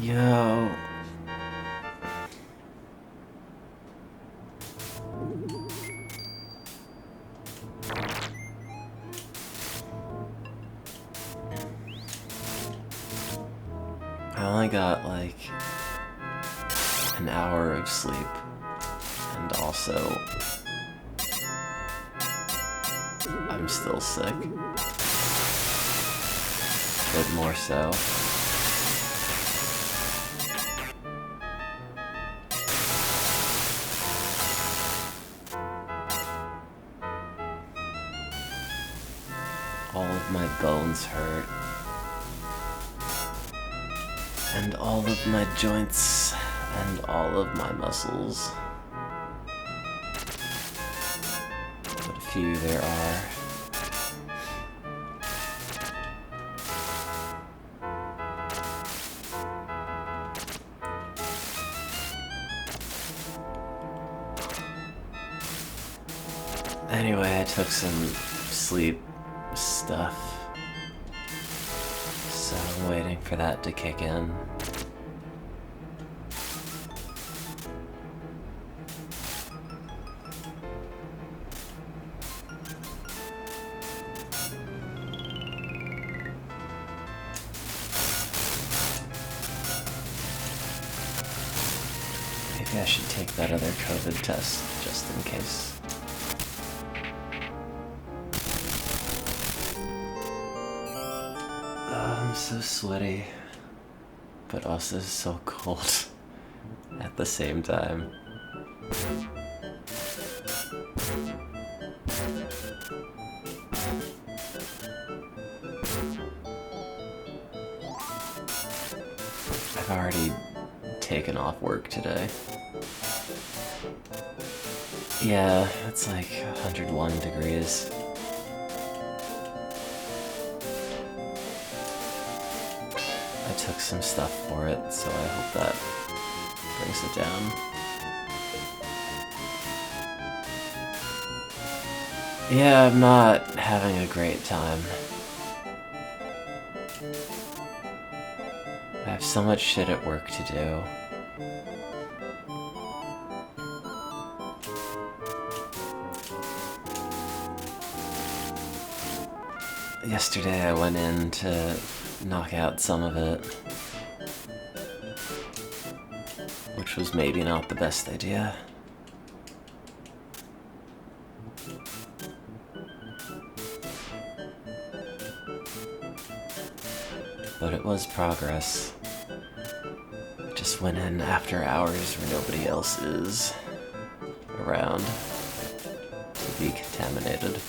Yo. I only got like an hour of sleep, and also I'm still sick, but more so. All of my bones hurt, and all of my joints, and all of my muscles. What a few there are. Anyway, I took some sleep stuff, so I'm waiting for that to kick in. Maybe I should take that other COVID test just in case. I'm so sweaty, but also so cold at the same time. I've already taken off work today. Yeah, it's like 101 degrees. I took some stuff for it, so I hope that brings it down. Yeah, I'm not having a great time. I have so much shit at work to do. Yesterday I went in to knock out some of it, which was maybe not the best idea. But it was progress. I just went in after hours where nobody else is around to be contaminated.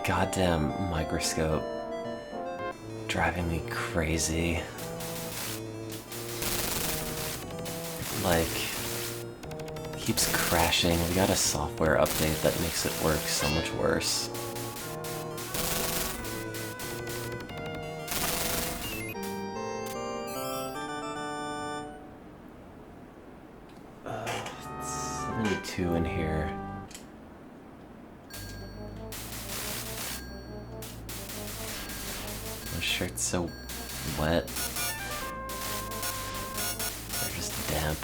Goddamn microscope driving me crazy. Like, keeps crashing. We got a software update that makes it work so much worse. It's 72 in here. My shirt's so wet. They're just damp.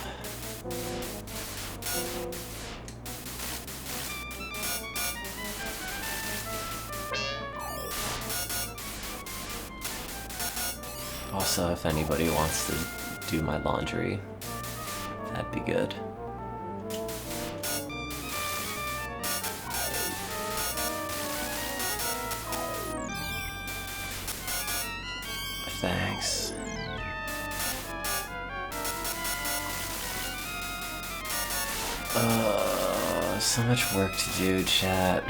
Also, if anybody wants to do my laundry, that'd be good. Thanks. So much work to do, chat.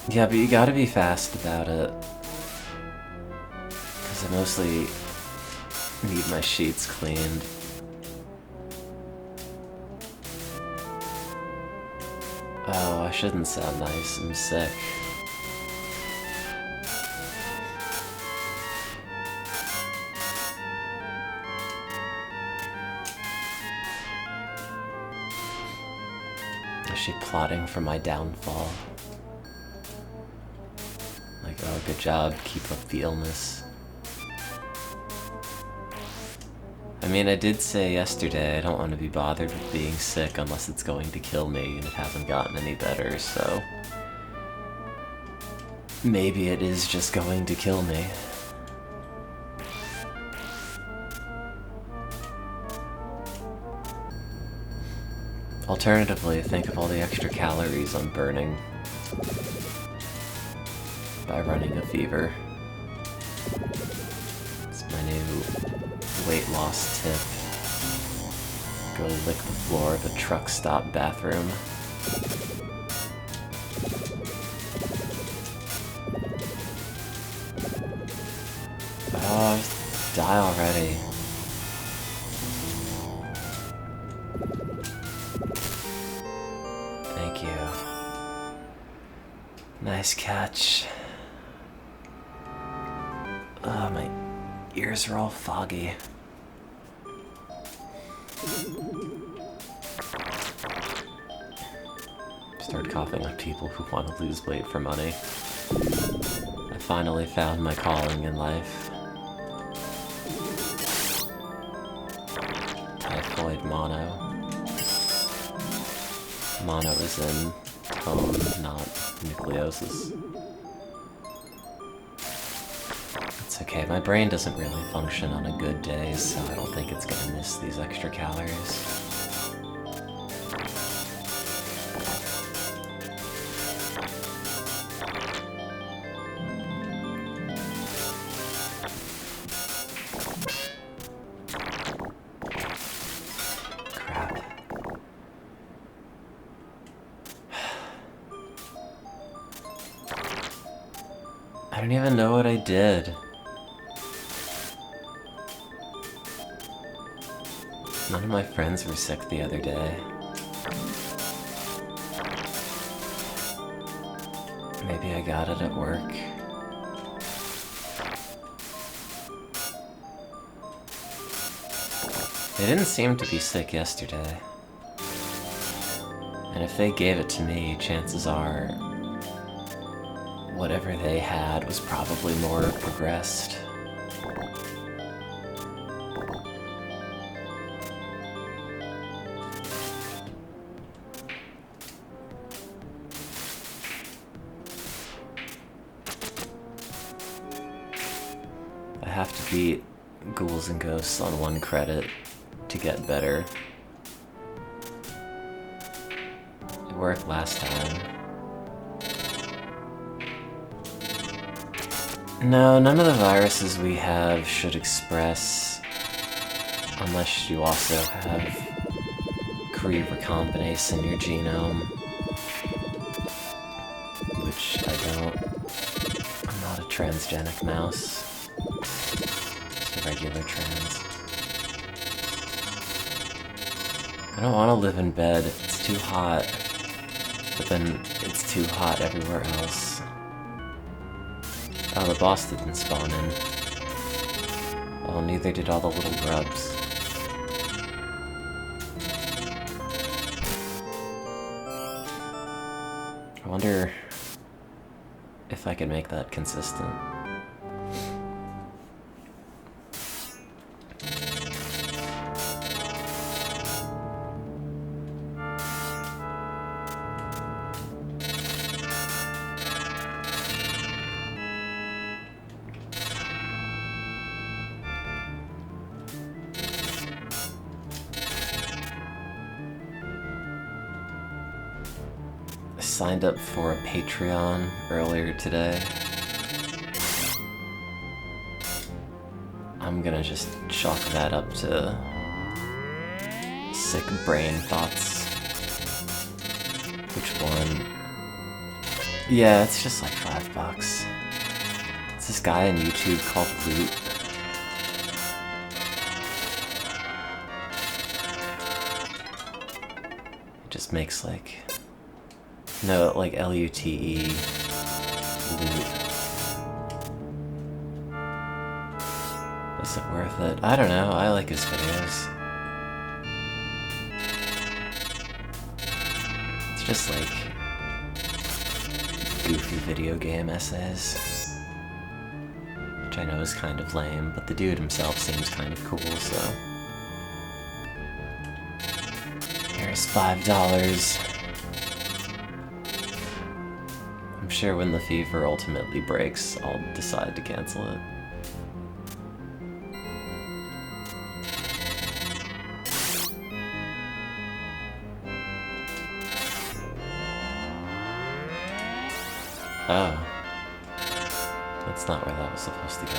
Yeah, but you gotta be fast about it. Because I mostly need my sheets cleaned. Oh, I shouldn't sound nice. I'm sick. Is she plotting for my downfall? Like, oh, good job, keep up the illness. I mean, I did say yesterday I don't want to be bothered with being sick unless it's going to kill me, and it hasn't gotten any better, so... maybe it is just going to kill me. Alternatively, think of all the extra calories I'm burning by running a fever. It's my new weight loss tip. Go lick the floor of a truck stop bathroom. Oh, just die already. Thank you. Nice catch. Oh, my ears are all foggy. Start coughing on people who want to lose weight for money. I finally found my calling in life. Typhoid mono. Mono is in tone, not nucleosis. It's okay, my brain doesn't really function on a good day, so I don't think it's gonna miss these extra calories. I don't even know what I did. None of my friends were sick the other day. Maybe I got it at work. They didn't seem to be sick yesterday. And if they gave it to me, chances are whatever they had was probably more progressed. I have to beat Ghouls and Ghosts on 1 credit to get better. It worked last time. No, none of the viruses we have should express, unless you also have Cree recombinase in your genome, which I don't. I'm not a transgenic mouse, just a regular trans. I don't want to live in bed, it's too hot, but then it's too hot everywhere else. Oh, the boss didn't spawn in. Oh, neither did all the little grubs. I wonder if I can make that consistent. I signed up for a Patreon earlier today. I'm gonna just chalk that up to sick brain thoughts. Which one? Yeah, it's just like $5. It's this guy on YouTube called Loot. He just makes like... No, like L-U-T-E. Loot. Is it worth it? I don't know, I like his videos. It's just like goofy video game essays, which I know is kind of lame, but the dude himself seems kind of cool, so... Here's $5. I'm sure when the fever ultimately breaks, I'll decide to cancel it. Oh. That's not where that was supposed to go.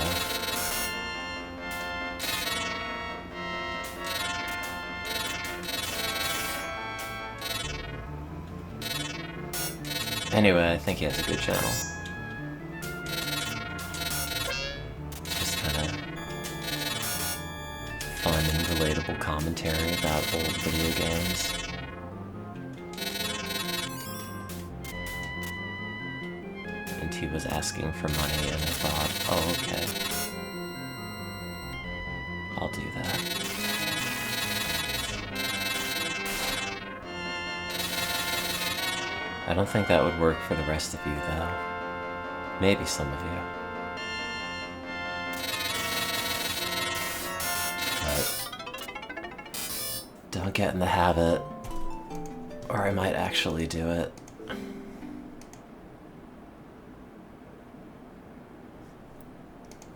Anyway, I think he has a good channel. It's just kinda fun and relatable commentary about old video games. And he was asking for money, and I thought, oh, okay. I'll do that. I don't think that would work for the rest of you, though. Maybe some of you. But don't get in the habit, or I might actually do it.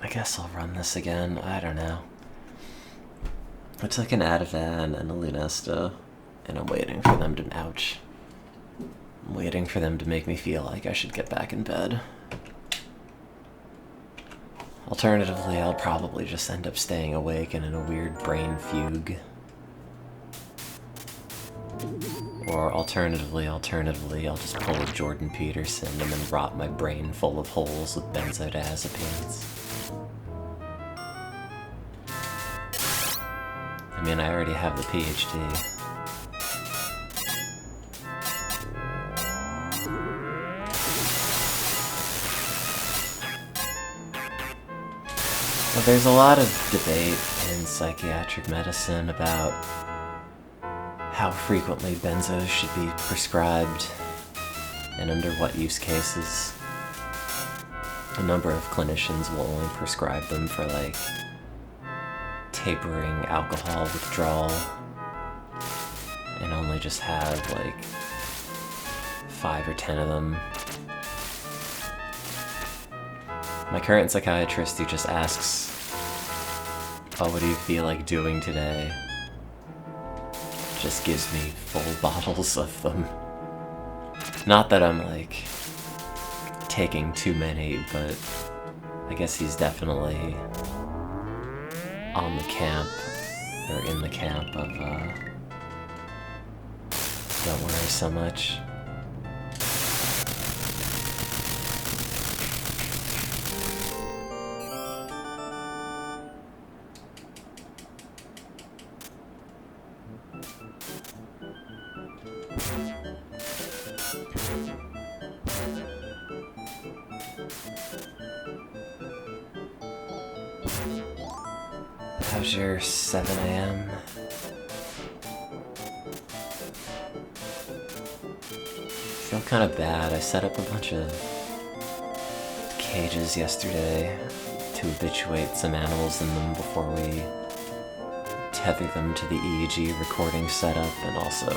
I guess I'll run this again, I don't know. I took an Ativan and a Lunesta, and I'm waiting for them to... Ouch. I'm waiting for them to make me feel like I should get back in bed. Alternatively, I'll probably just end up staying awake and in a weird brain fugue. Or alternatively, I'll just pull a Jordan Peterson and then rot my brain full of holes with benzodiazepines. I mean, I already have the PhD. Well, there's a lot of debate in psychiatric medicine about how frequently benzos should be prescribed and under what use cases. A number of clinicians will only prescribe them for, like, tapering alcohol withdrawal and only just have, like, 5 or 10 of them. My current psychiatrist, who just asks, oh, what do you feel like doing today? Just gives me full bottles of them. Not that I'm, like, taking too many, but I guess he's definitely on the camp, or in the camp of, don't worry so much. How's your 7 a.m.? I feel kind of bad. I set up a bunch of cages yesterday to habituate some animals in them before we tether them to the EEG recording setup and also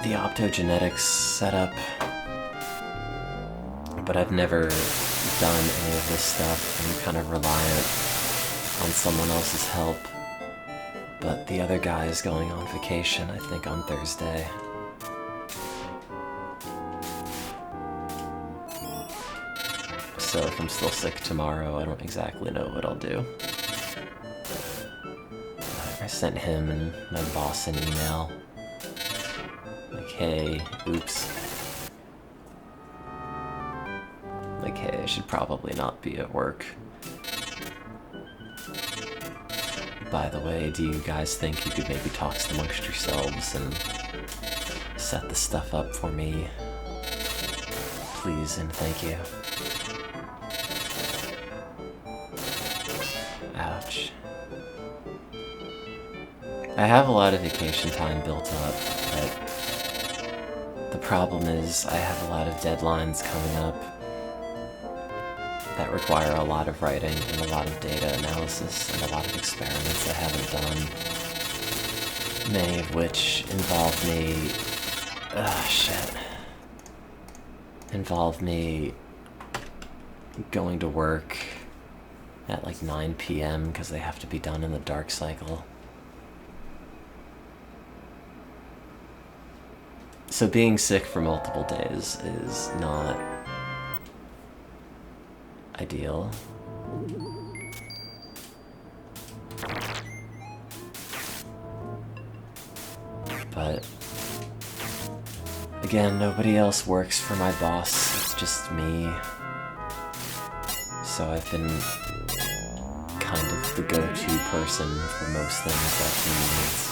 the optogenetics setup. But I've never done any of this stuff. I'm kind of reliant on someone else's help. But the other guy is going on vacation, I think, on Thursday. so if I'm still sick tomorrow, I don't exactly know what I'll do. I sent him and my boss an email. Like, hey, oops. Like, hey, I should probably not be at work. By the way, do you guys think you could maybe talk amongst yourselves and set this stuff up for me? Please and thank you. Ouch. I have a lot of vacation time built up, but the problem is I have a lot of deadlines coming up that require a lot of writing and a lot of data analysis and a lot of experiments I haven't done. Many of which involve me... involve me going to work at like 9 p.m. because they have to be done in the dark cycle. So being sick for multiple days is not ideal. But again, nobody else works for my boss, it's just me. So I've been kind of the go-to person for most things that he needs.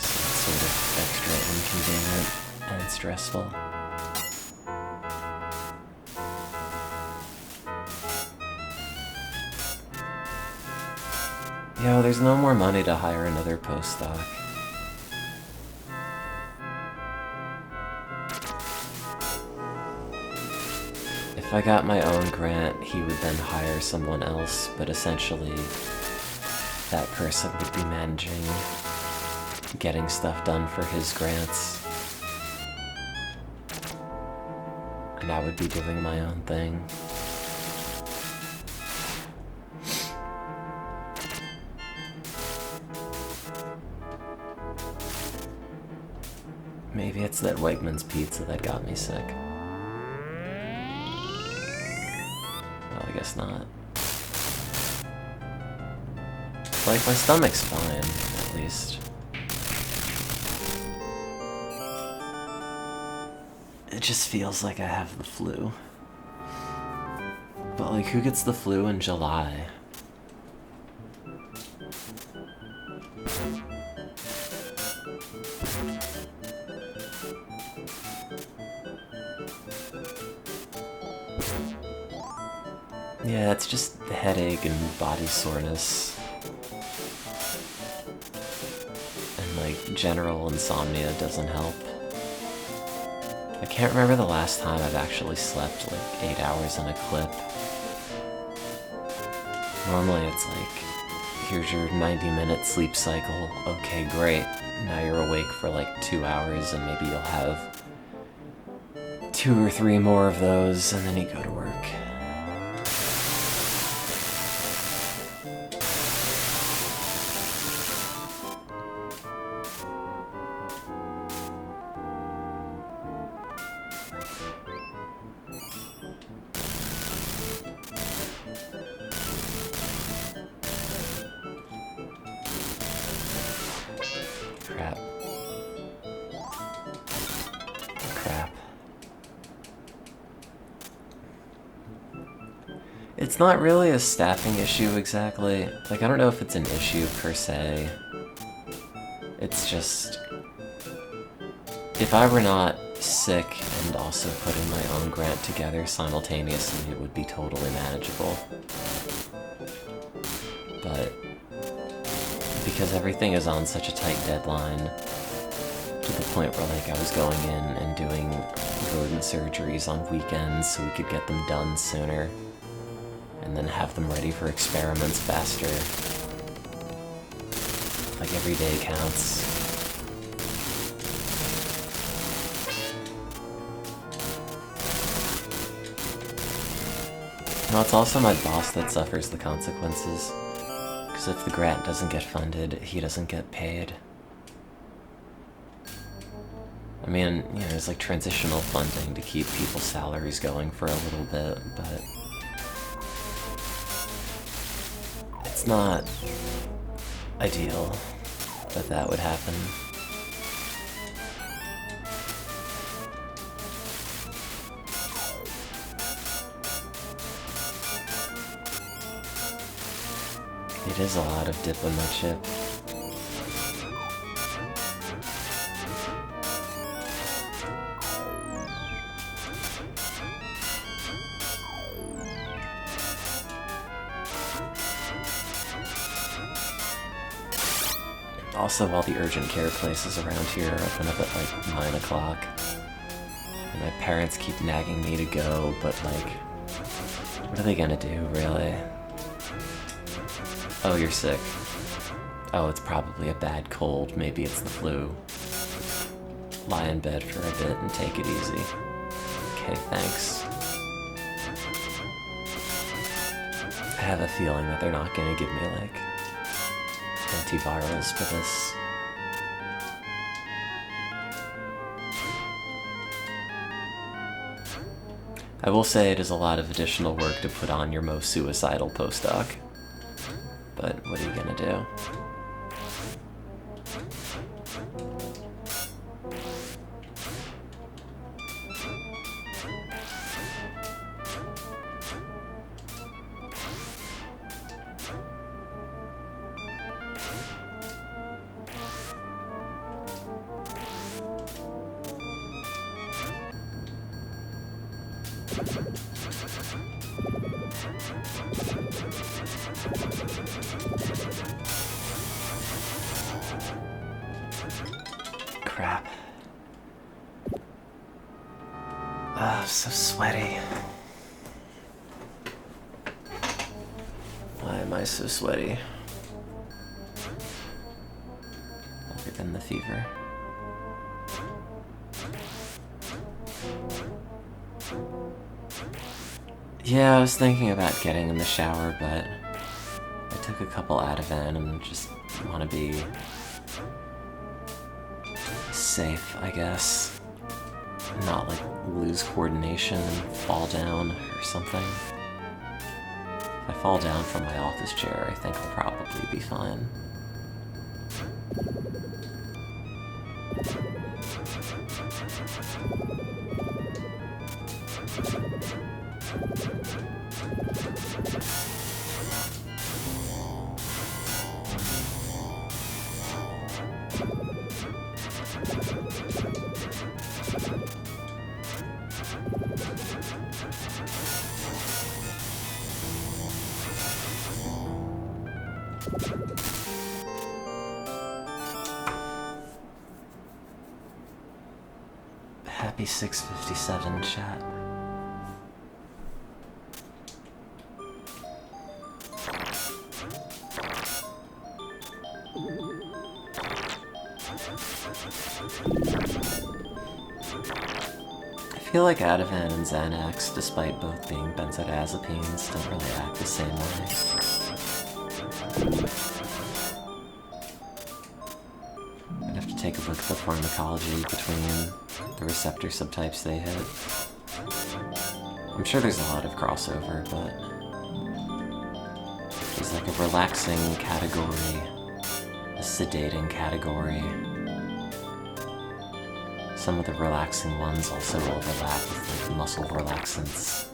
So it's sort of extra inconvenient and stressful. Yo, there's no more money to hire another postdoc. If I got my own grant, he would then hire someone else, but essentially that person would be managing getting stuff done for his grants. And I would be doing my own thing. Maybe it's that Wegmans pizza that got me sick. Well, I guess not. Like, my stomach's fine, at least. It just feels like I have the flu. But, like, who gets the flu in July? Yeah, it's just the headache and body soreness. And like, general insomnia doesn't help. I can't remember the last time I've actually slept like 8 hours in a clip. Normally it's like, here's your 90-minute sleep cycle. Okay, great. Now you're awake for like 2 hours and maybe you'll have 2 or 3 more of those and then you go to work. It's not really a staffing issue exactly. Like, I don't know if it's an issue per se. It's just, if I were not sick and also putting my own grant together simultaneously, it would be totally manageable. But because everything is on such a tight deadline, to the point where like I was going in and doing rodent surgeries on weekends so we could get them done sooner. And then have them ready for experiments faster. Like, every day counts. No, it's also my boss that suffers the consequences. Because if the grant doesn't get funded, he doesn't get paid. I mean, you know, there's like transitional funding to keep people's salaries going for a little bit, but it's not ideal that that would happen. It is a lot of dip on my chip. Also, all the urgent care places around here open up at like 9 o'clock. And my parents keep nagging me to go, but like, what are they gonna do, really? Oh, you're sick. Oh, it's probably a bad cold. Maybe it's the flu. Lie in bed for a bit and take it easy. Okay, thanks. I have a feeling that they're not gonna give me, like, antivirals for this. I will say it is a lot of additional work to put on your most suicidal postdoc. But what are you gonna do? Crap. I'm so sweaty. Why am I so sweaty? Other than the fever. Yeah, I was thinking about getting in the shower, but I took a couple Ativan and just want to be safe, I guess. Not like lose coordination and fall down or something. If I fall down from my office chair, I think I'll probably be fine. Happy 657, chat. I feel like Ativan and Xanax, despite both being benzodiazepines, don't really act the same way. I'd have to take a look at the pharmacology between the receptor subtypes they hit. I'm sure there's a lot of crossover, but there's like a relaxing category, a sedating category. Some of the relaxing ones also overlap with like muscle relaxants.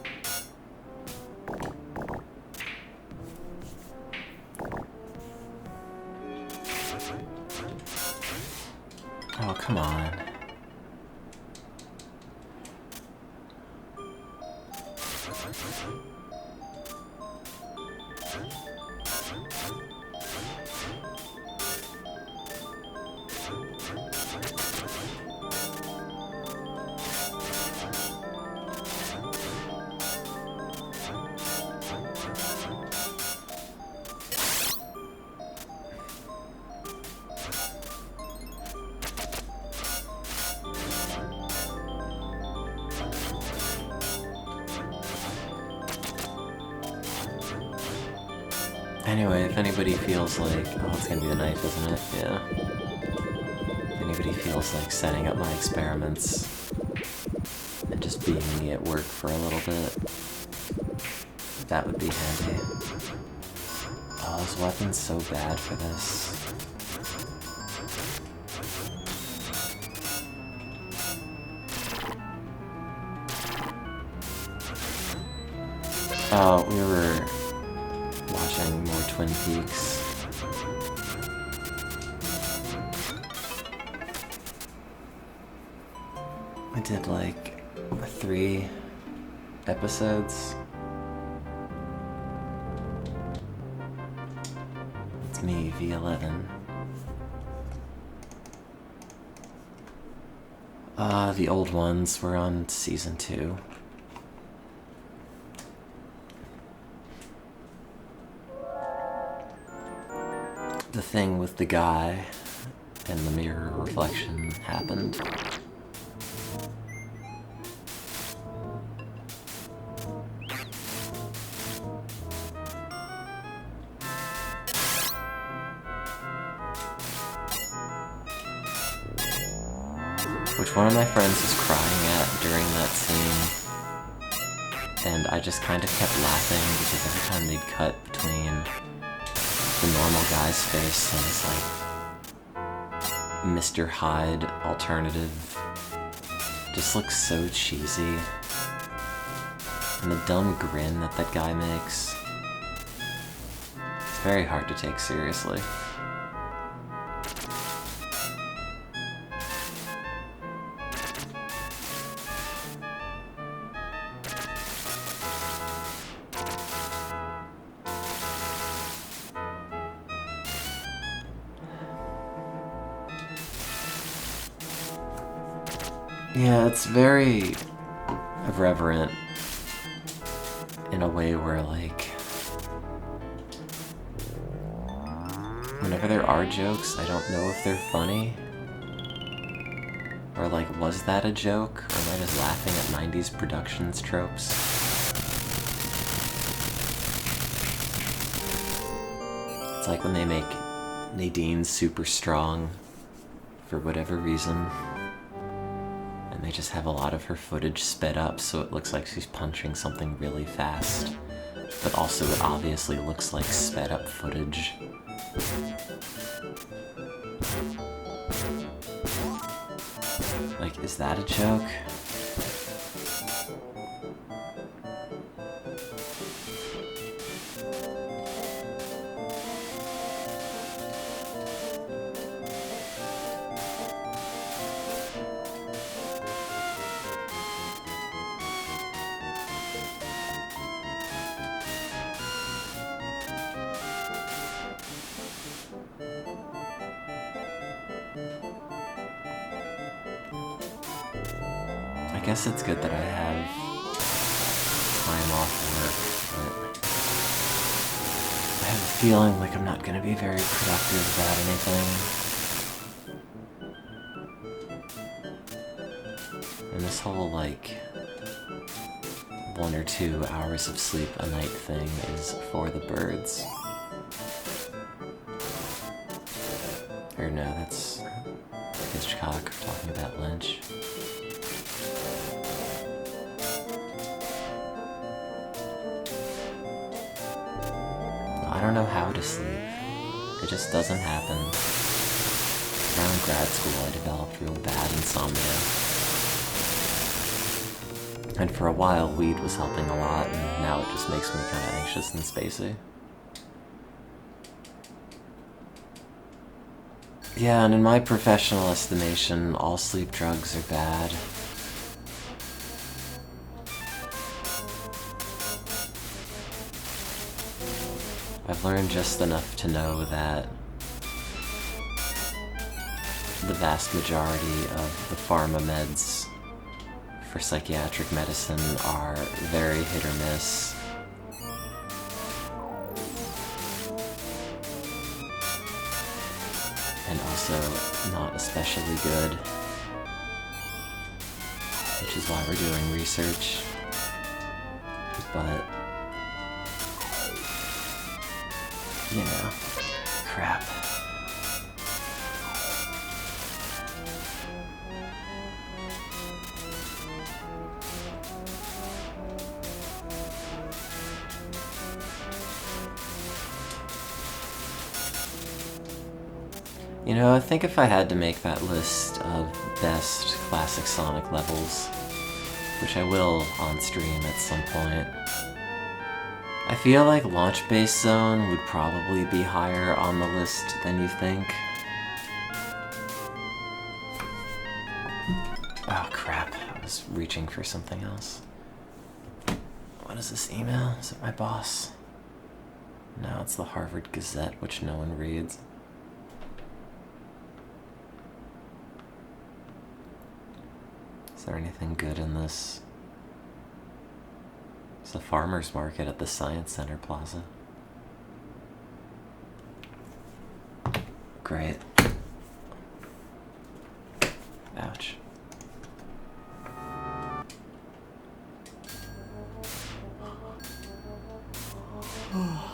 Oh, come on. Anyway, if anybody feels like... Oh, it's gonna be the knife, isn't it? Yeah. If nobody feels like setting up my experiments and just being me at work for a little bit. That would be handy. Oh, this weapon's so bad for this. Oh, we were watching more Twin Peaks. I did like 3 episodes. It's me, V11. The old ones were on season 2. The thing with the guy and the mirror reflection happened. Which one of my friends was crying at during that scene, and I just kind of kept laughing because every time they'd cut between the normal guy's face and this like Mr. Hyde alternative, just looks so cheesy, and the dumb grin that that guy makes, it's very hard to take seriously. Yeah, it's very irreverent in a way where, like, whenever there are jokes, I don't know if they're funny. Or, like, was that a joke? Or am I just laughing at 90s productions tropes? It's like when they make Nadine super strong for whatever reason. And they just have a lot of her footage sped up so it looks like she's punching something really fast. But also it obviously looks like sped up footage. Like, is that a joke? I guess it's good that I have time off work, but I have a feeling like I'm not going to be very productive about anything. And this whole, like, 1 or 2 hours of sleep a night thing is for the birds. Or no, that's Hitchcock talking about Lynch. I don't know how to sleep. It just doesn't happen. Around grad school, I developed real bad insomnia. And for a while, weed was helping a lot, and now it just makes me kind of anxious and spacey. Yeah, and in my professional estimation, all sleep drugs are bad. I've learned just enough to know that the vast majority of the pharma meds for psychiatric medicine are very hit or miss. And also not especially good. Which is why we're doing research. But you know, crap. You know, I think if I had to make that list of best classic Sonic levels, which I will on stream at some point, I feel like Launch Base Zone would probably be higher on the list than you think. Oh crap, I was reaching for something else. What is this email? Is it my boss? No, it's the Harvard Gazette, which no one reads. Is there anything good in this? It's a farmer's market at the Science Center Plaza. Great. Ouch. Oh.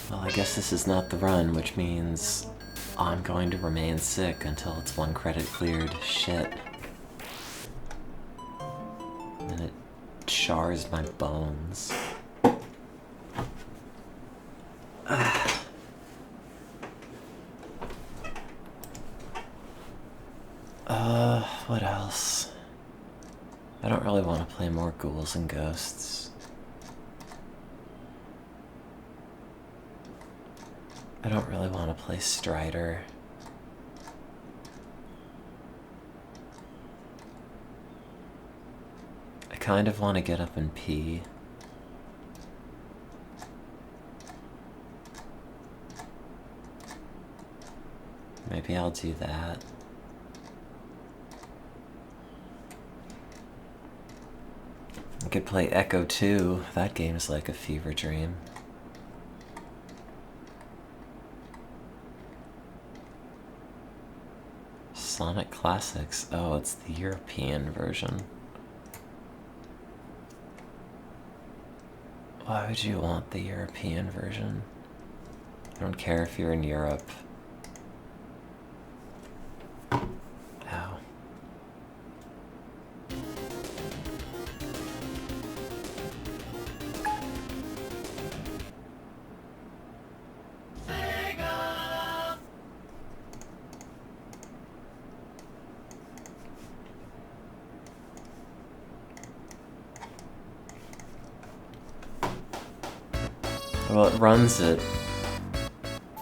Well, I guess this is not the run, which means I'm going to remain sick until it's 1 credit cleared. Shit. And it chars my bones. What else? I don't really want to play more Ghouls and Ghosts. I don't really want to play Strider. I kind of want to get up and pee. Maybe I'll do that. I could play Echo 2. That game is like a fever dream. Sonic Classics. Oh, it's the European version. Why would you want the European version? I don't care if you're in Europe. Ow. Well, it runs at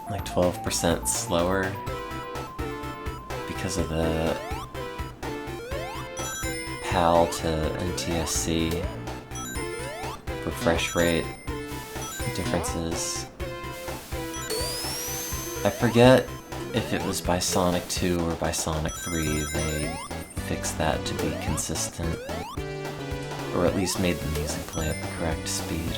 like 12% slower because of the PAL to NTSC refresh rate differences. I forget if it was by Sonic 2 or by Sonic 3 they fixed that to be consistent, or at least made the music play at the correct speed.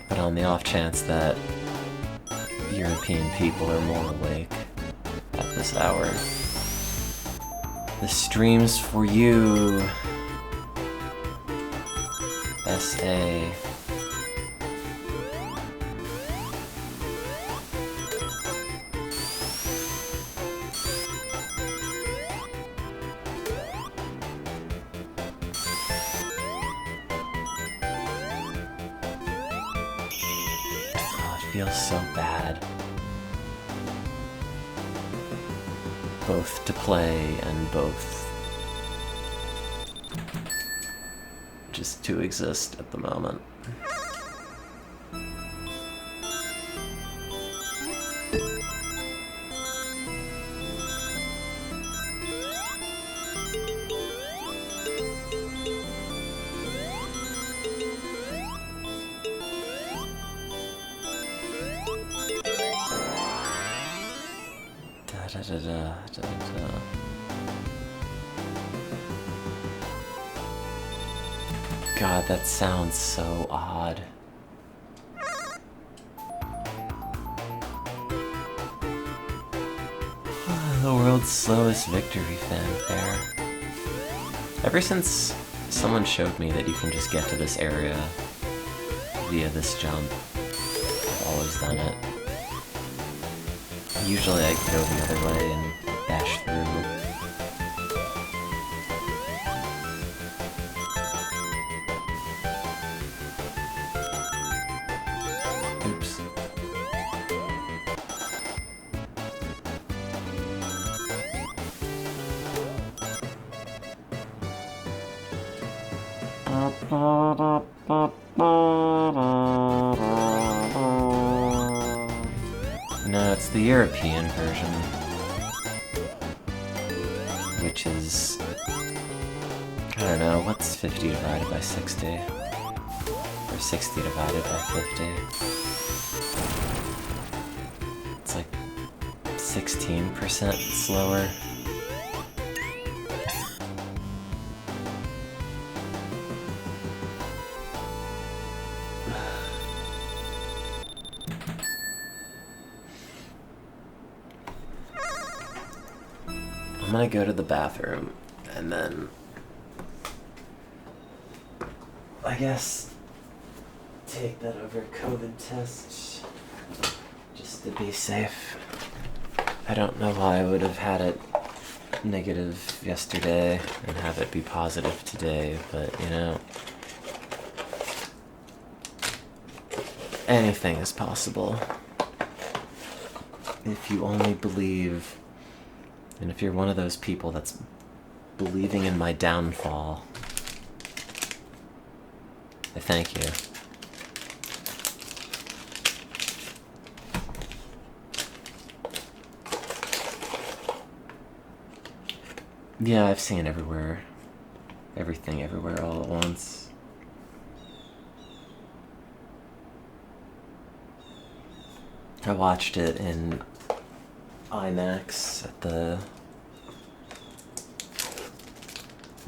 But on the off chance that European people are more awake at this hour, the stream's for you, SA. Feels so bad. Both to play and both just to exist at the moment. God, that sounds so odd. The world's slowest victory fanfare. Ever since someone showed me that you can just get to this area via this jump, I've always done it. Usually I go the other way and dash through. Oops. No, it's the European version, which is, I don't know, what's 50 divided by 60? Or 60 divided by 50? It's like 16% slower. I'm gonna go to the bathroom, and then I guess take that over COVID test, just to be safe. I don't know why I would have had it negative yesterday and have it be positive today, but you know, anything is possible. If you only believe. And if you're one of those people that's believing in my downfall, I thank you. Yeah, I've seen everything everywhere all at once. I watched it in IMAX at the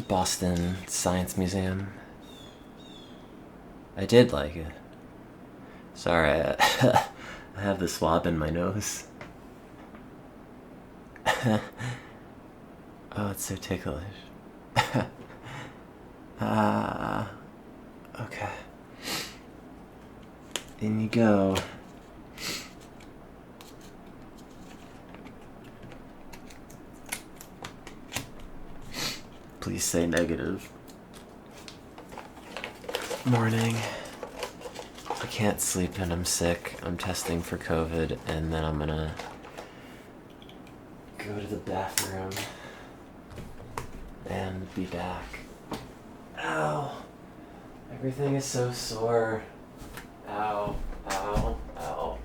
Boston Science Museum. I did like it. Sorry, I have the swab in my nose. Oh, it's so ticklish. Okay. In you go. Please say negative. Morning. I can't sleep and I'm sick. I'm testing for COVID, and then I'm gonna go to the bathroom and be back. Ow. Everything is so sore. Ow, ow, ow.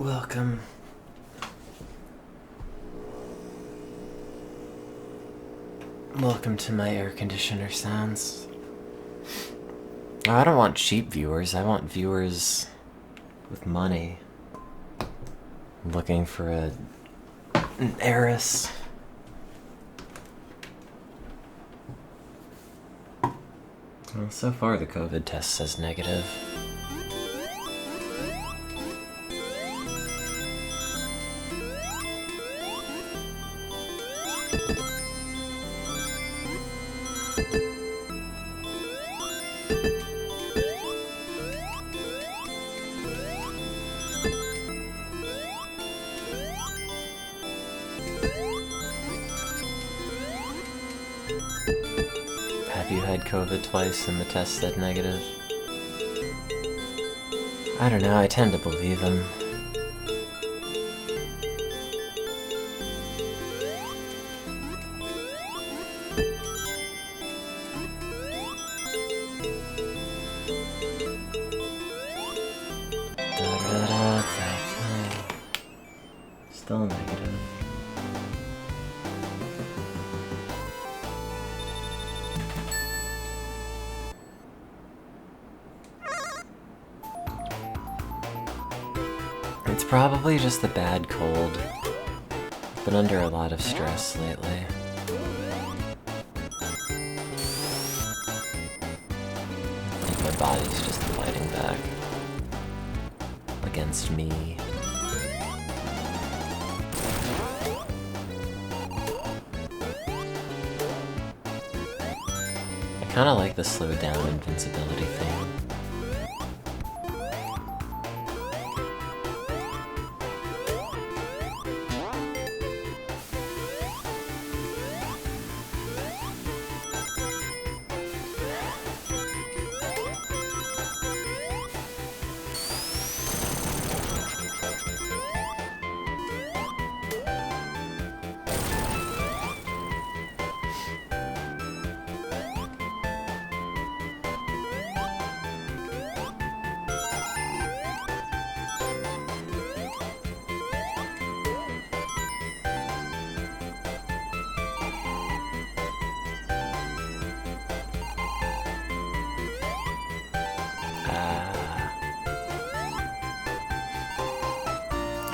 Welcome. Welcome to my air conditioner sounds. Oh, I don't want cheap viewers, I want viewers with money. I'm looking for an heiress. Well, so far the COVID test says negative. Have you had COVID twice and the test said negative? I don't know, I tend to believe him. Still negative. It's probably just a bad cold. I've been under a lot of stress lately. I think my body's just fighting back against me. I kinda like the slowed down invincibility thing.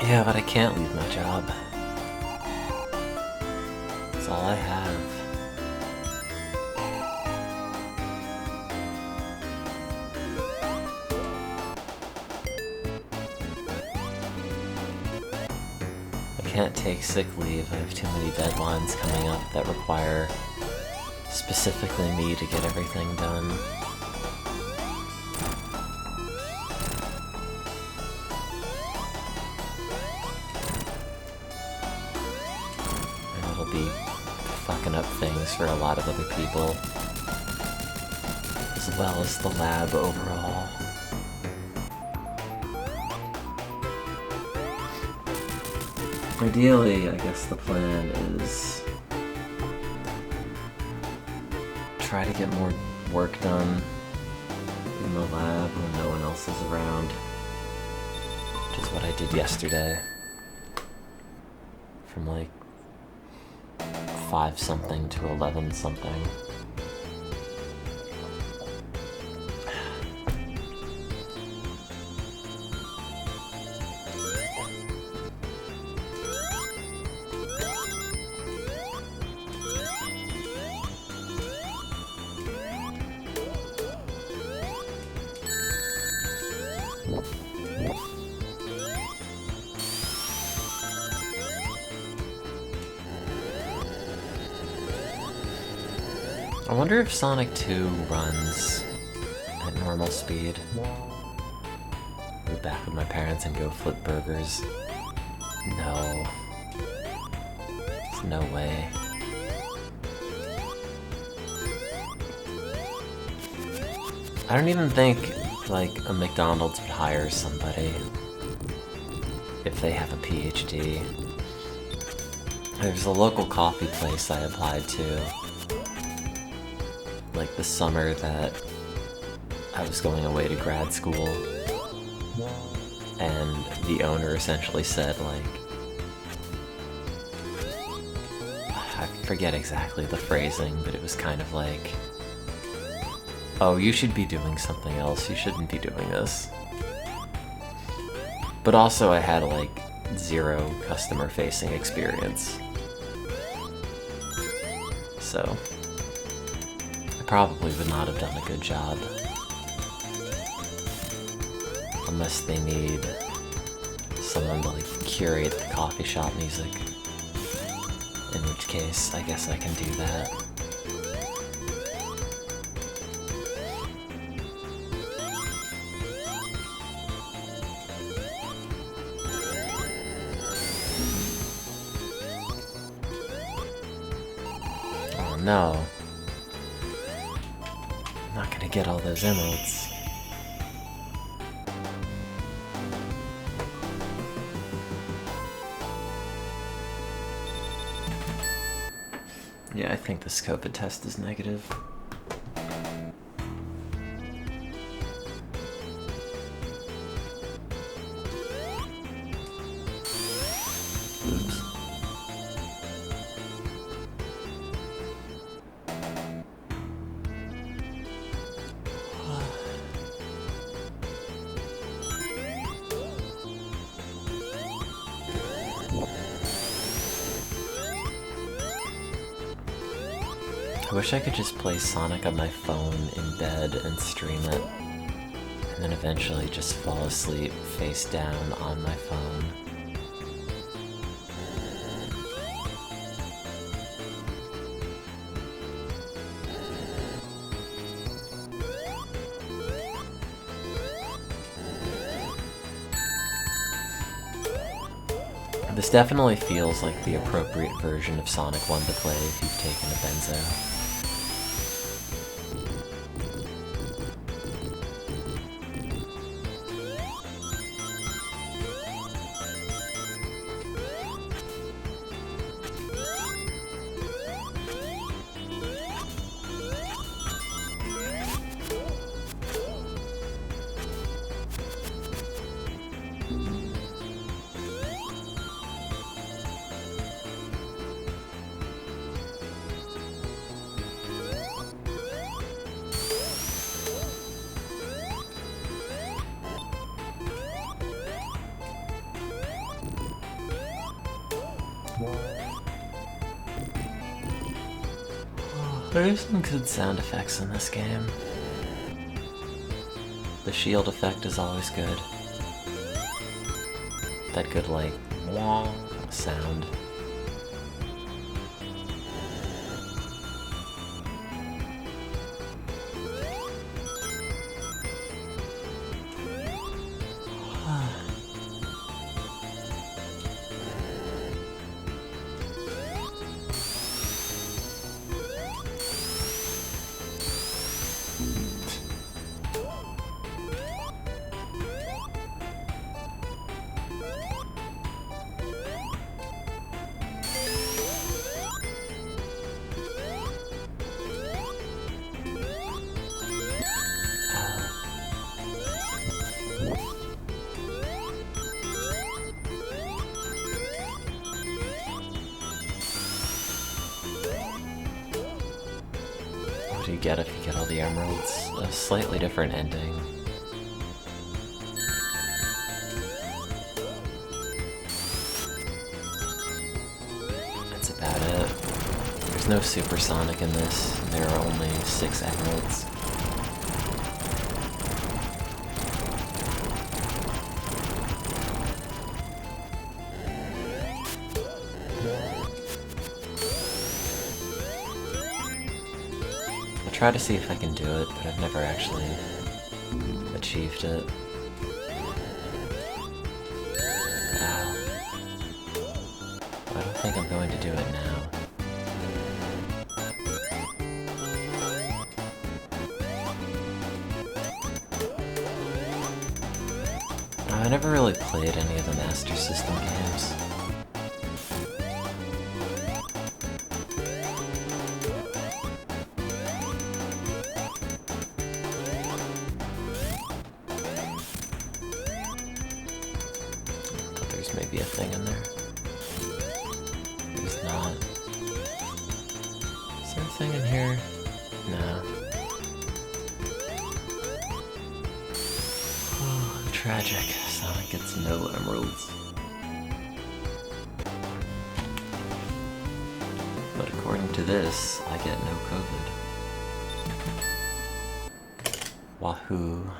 Yeah, but I can't leave my job. That's all I have. I can't take sick leave. I have too many deadlines coming up that require specifically me to get everything done. Be fucking up things for a lot of other people, as well as the lab overall. Ideally, I guess the plan is try to get more work done in the lab when no one else is around, which is what I did yesterday. From like 5 something to 11 something. I wonder if Sonic 2 runs at normal speed. Go back with my parents and go flip burgers. No. There's no way. I don't even think, like, a McDonald's would hire somebody if they have a PhD. There's a local coffee place I applied to, like the summer that I was going away to grad school. and the owner essentially said, like, I forget exactly the phrasing, but it was kind of like, oh, you should be doing something else, you shouldn't be doing this. But also I had, like, 0 customer-facing experience. So, I probably would not have done a good job. Unless they need someone to, like, curate the coffee shop music. In which case, I guess I can do that. Oh no. I'm not gonna get all those emeralds. Yeah, I think this COVID test is negative. Oops. I wish I could just play Sonic on my phone in bed and stream it, and then eventually just fall asleep face down on my phone. This definitely feels like the appropriate version of Sonic 1 to play if you've taken a benzo. There are some good sound effects in this game. The shield effect is always good. That good, like, wah sound. What do you get if you get all the emeralds? A slightly different ending. That's about it. There's no supersonic in this, and there are only 6 emeralds. I'll try to see if I can do it, but I've never actually achieved it. Ow. I don't think I'm going to do it now. I never really played any of the Master System games. there's maybe a thing in there. There's not. Is there a thing in here? No. Oh, tragic. Sonic gets no emeralds. But according to this, I get no COVID. Wahoo.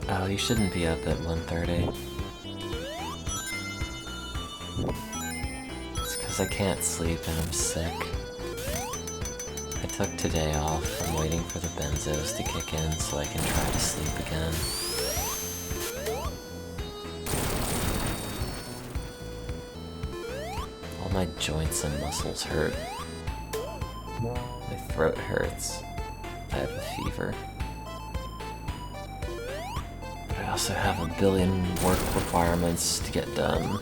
Oh, you shouldn't be up at 1:30. It's because I can't sleep and I'm sick. I took today off. I'm waiting for the benzos to kick in so I can try to sleep again. All my joints and muscles hurt. My throat hurts. I have a fever. I also have a billion work requirements to get done.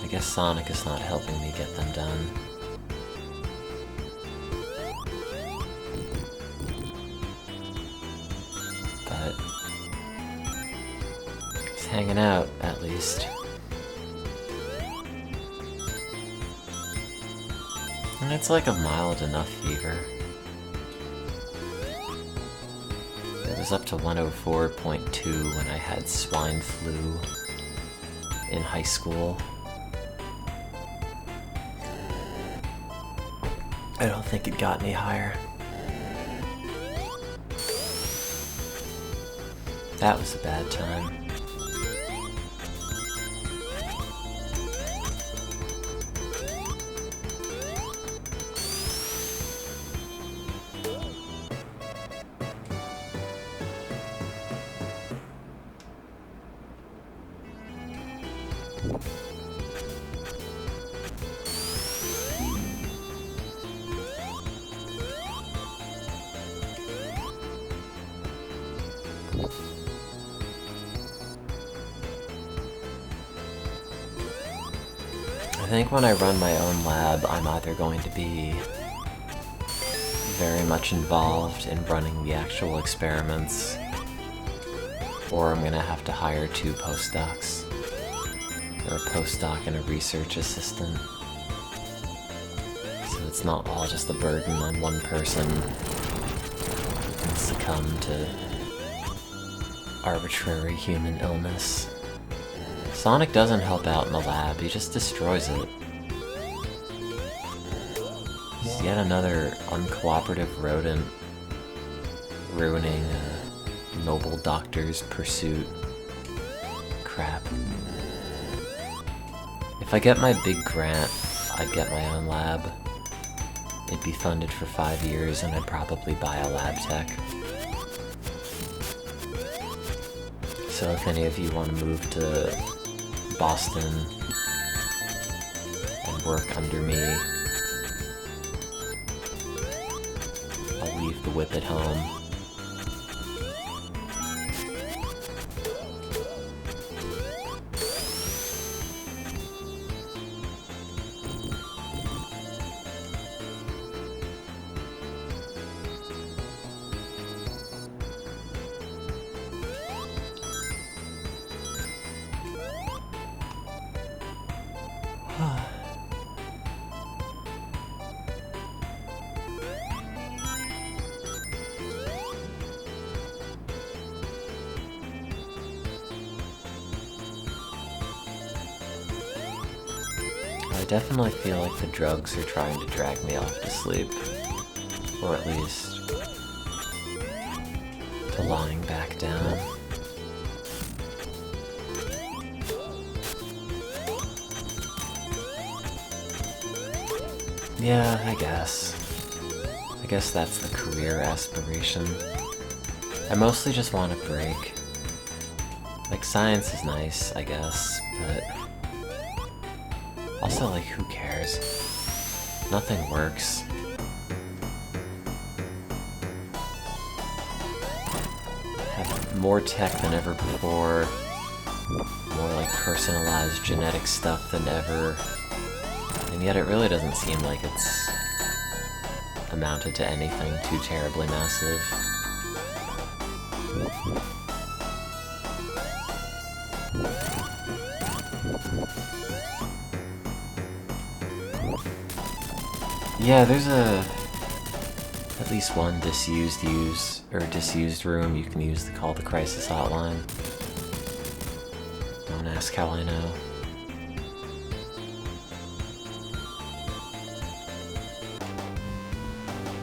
I guess Sonic is not helping me get them done. But he's hanging out, at least. And it's like a mild enough fever. It was up to 104.2 when I had swine flu in high school. I don't think it got any higher. That was a bad time. I think when I run my own lab, I'm either going to be very much involved in running the actual experiments, or I'm gonna have to hire 2 postdocs, or a postdoc and a research assistant, so it's not all just a burden on one person who can succumb to arbitrary human illness. Sonic doesn't help out in the lab, he just destroys it. He's yet another uncooperative rodent ruining a noble doctor's pursuit. Crap. If I get my big grant, I'd get my own lab. It'd be funded for 5 years and I'd probably buy a lab tech. So if any of you want to move to Boston and work under me, I'll leave the whip at home. I definitely feel like the drugs are trying to drag me off to sleep, or at least to lying back down. Yeah, I guess that's the career aspiration. I mostly just want a break. Like, science is nice, I guess, but also, like, who cares? Nothing works. I have more tech than ever before, more like personalized genetic stuff than ever, and yet it really doesn't seem like it's amounted to anything too terribly massive. Yeah, there's at least one disused room you can use to call the crisis hotline. Don't ask how I know.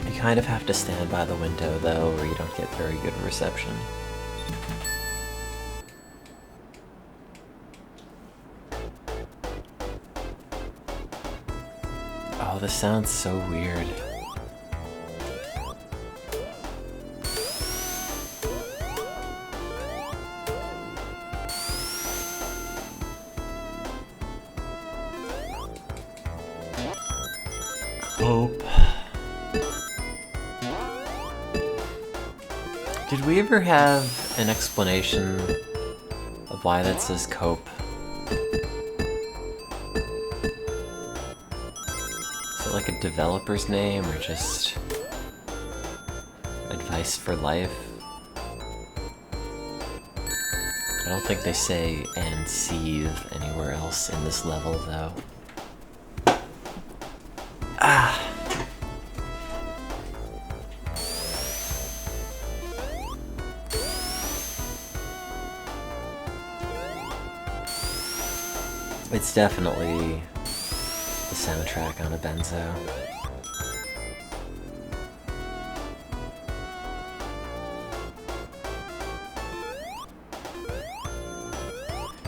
You kind of have to stand by the window though, or you don't get very good reception. Oh, this sounds so weird. Cope. Did we ever have an explanation of why that says cope? Is it like a developer's name or just advice for life? I don't think they say "and seethe" anywhere else in this level though. Ah! It's definitely the soundtrack on a benzo.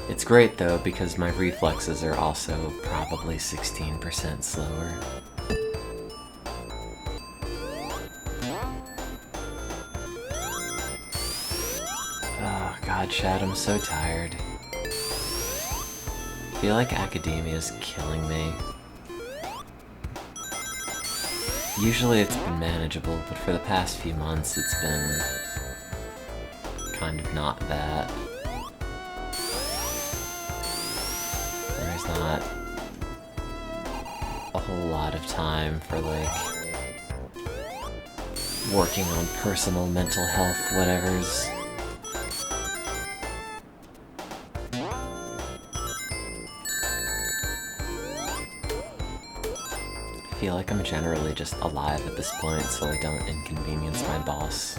It's great though because my reflexes are also probably 16% slower. Oh god, Chad, I'm so tired. I feel like academia is killing me. Usually it's been manageable, but for the past few months it's been kind of not that. There's not a whole lot of time for like working on personal mental health whatevers. I feel like I'm generally just alive at this point, so I don't inconvenience my boss.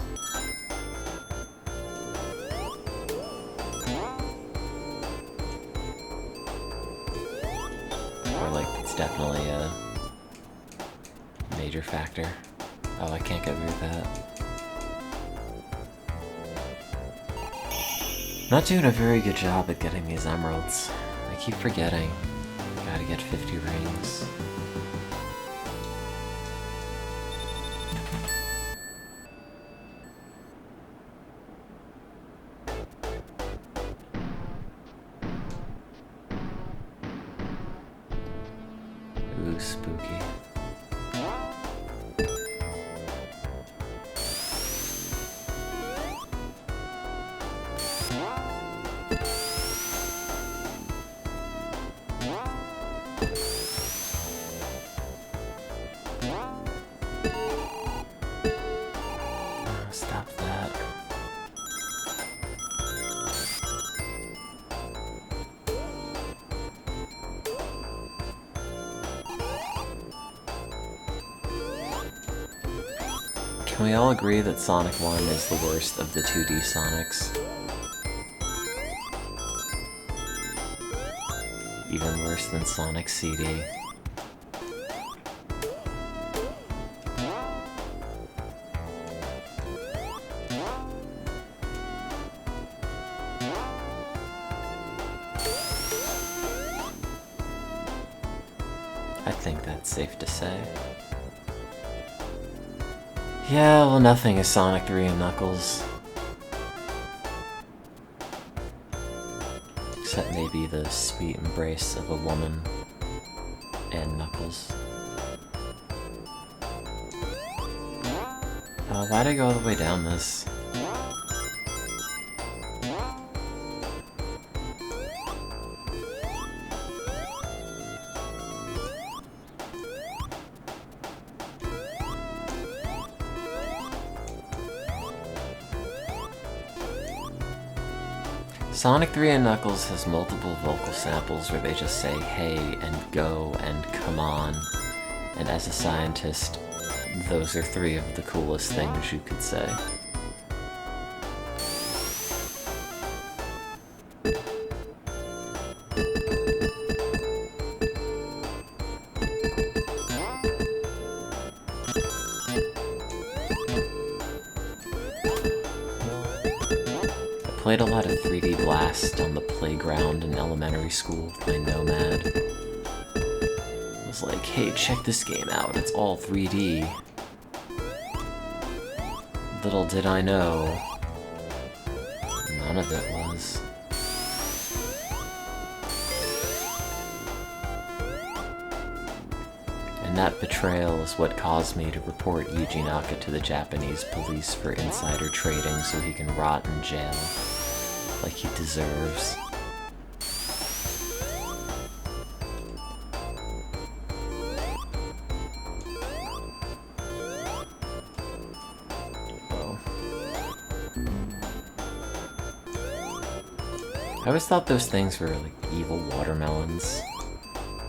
Or like, it's definitely a major factor. Oh, I can't get through that. Not doing a very good job at getting these emeralds. I keep forgetting. Gotta get 50 rings. Ooh, spooky. Oh, stop that. Can we all agree that Sonic 1 is the worst of the 2D Sonics? Even worse than Sonic CD. I think that's safe to say. Yeah, well, nothing is Sonic 3 and Knuckles. Except maybe the sweet embrace of a woman and Knuckles. Why'd I go all the way down this? Sonic 3 and Knuckles has multiple vocal samples where they just say hey and go and come on. And as a scientist, those are three of the coolest things you could say. Played a lot of 3D Blast on the playground in elementary school with my Nomad. I was like, hey, check this game out, it's all 3D. Little did I know, none of it was. And that betrayal is what caused me to report Yuji Naka to the Japanese police for insider trading so he can rot in jail. Like he deserves. Oh. I always thought those things were like evil watermelons,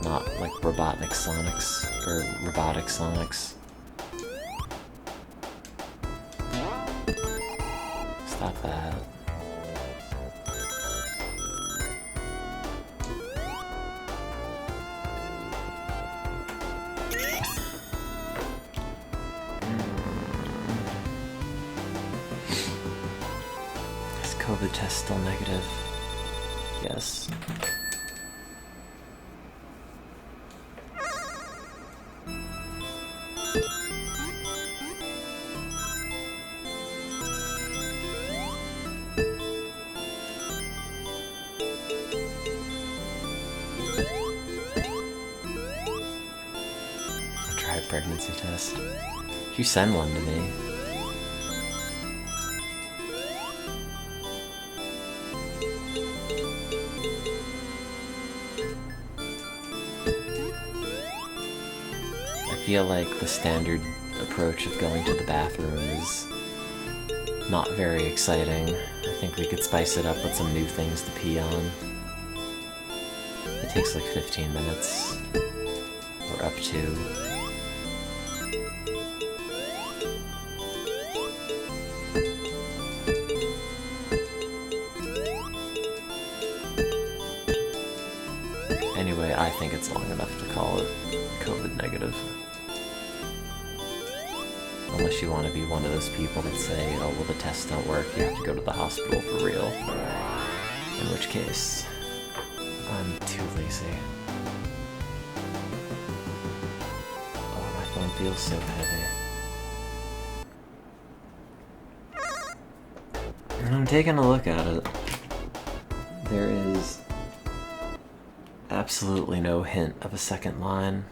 not like robotic Sonics, or robotic Sonics. Stop that. COVID test still negative? Yes. I'll try a pregnancy test. You send one to me. I feel like the standard approach of going to the bathroom is not very exciting. I think we could spice it up with some new things to pee on. It takes like 15 minutes, or up to. Anyway, I think it's long enough to call it COVID negative. Unless you want to be one of those people that say, oh, well, the tests don't work, you have to go to the hospital for real. In which case, I'm too lazy. Oh, my phone feels so heavy. And I'm taking a look at it. There is absolutely no hint of a second line.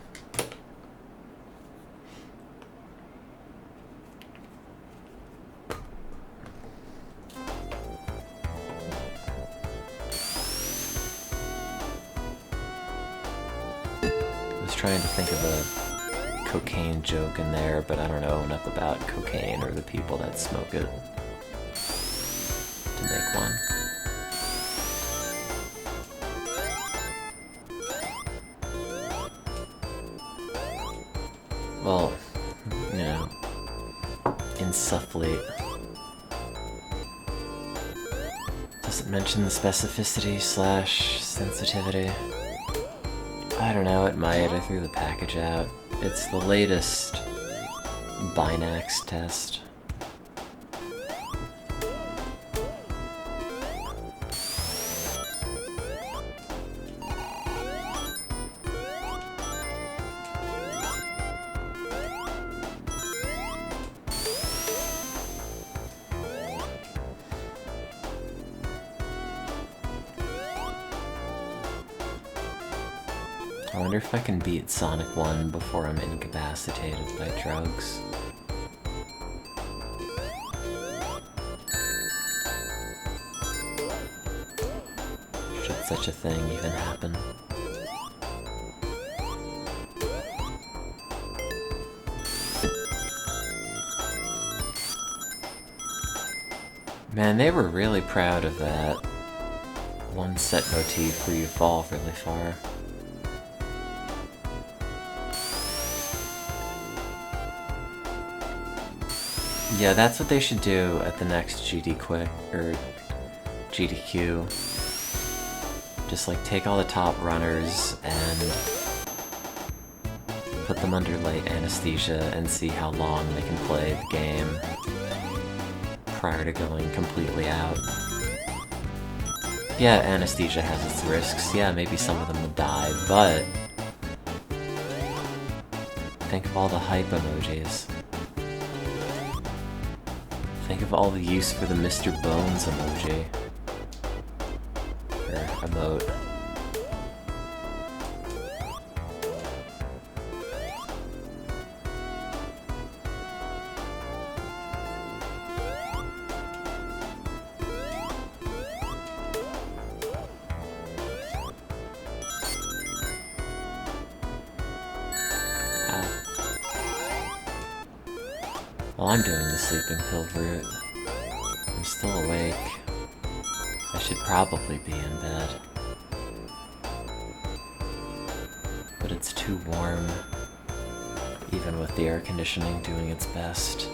Trying to think of a cocaine joke in there, but I don't know enough about cocaine or the people that smoke it to make one. Well, you know, insufflate. Doesn't mention the specificity / sensitivity. I don't know, it might. I threw the package out. It's the latest Binax test. I wonder if I can beat Sonic 1 before I'm incapacitated by drugs. Should such a thing even happen? Man, they were really proud of that one set motif where you fall really far. Yeah, that's what they should do at the next GD Quick, or GDQ. Just like take all the top runners and put them under light anesthesia and see how long they can play the game prior to going completely out. Yeah, anesthesia has its risks. Yeah, maybe some of them will die, but think of all the hype emojis. Think of all the use for the Mr. Bones emoji. Or emote. Well, I'm doing the sleeping pill route. I'm still awake. I should probably be in bed. But it's too warm, even with the air conditioning doing its best.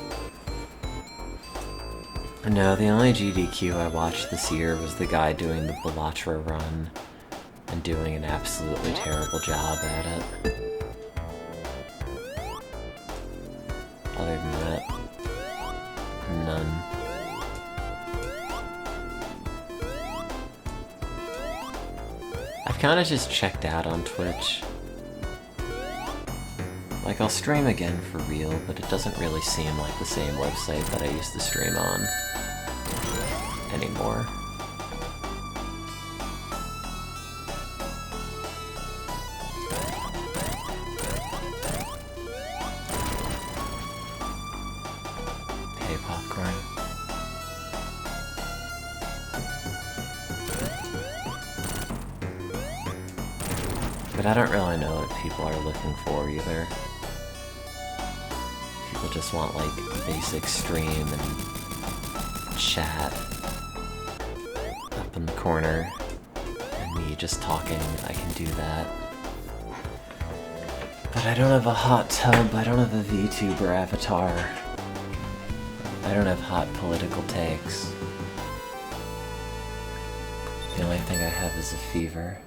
No, the only GDQ I watched this year was the guy doing the Bellatra run and doing an absolutely terrible job at it. Other than that, none. I've kind of just checked out on Twitch. Like, I'll stream again for real, but it doesn't really seem like the same website that I used to stream on anymore. Hey, popcorn. But I don't really know what people are looking for either. People just want like basic stream and chat up in the corner, and me just talking. I can do that. But I don't have a hot tub, I don't have a VTuber avatar. I don't have hot political takes. The only thing I have is a fever.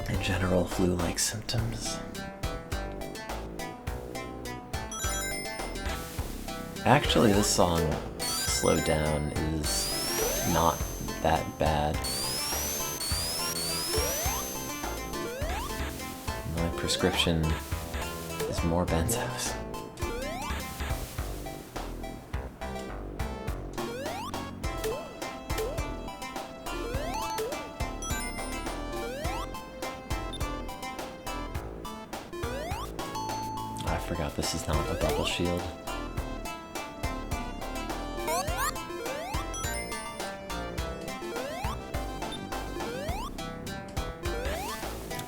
And general flu-like symptoms. Actually, this song, Slow Down, is not that bad. My prescription is more benzos. I forgot this is not a bubble shield.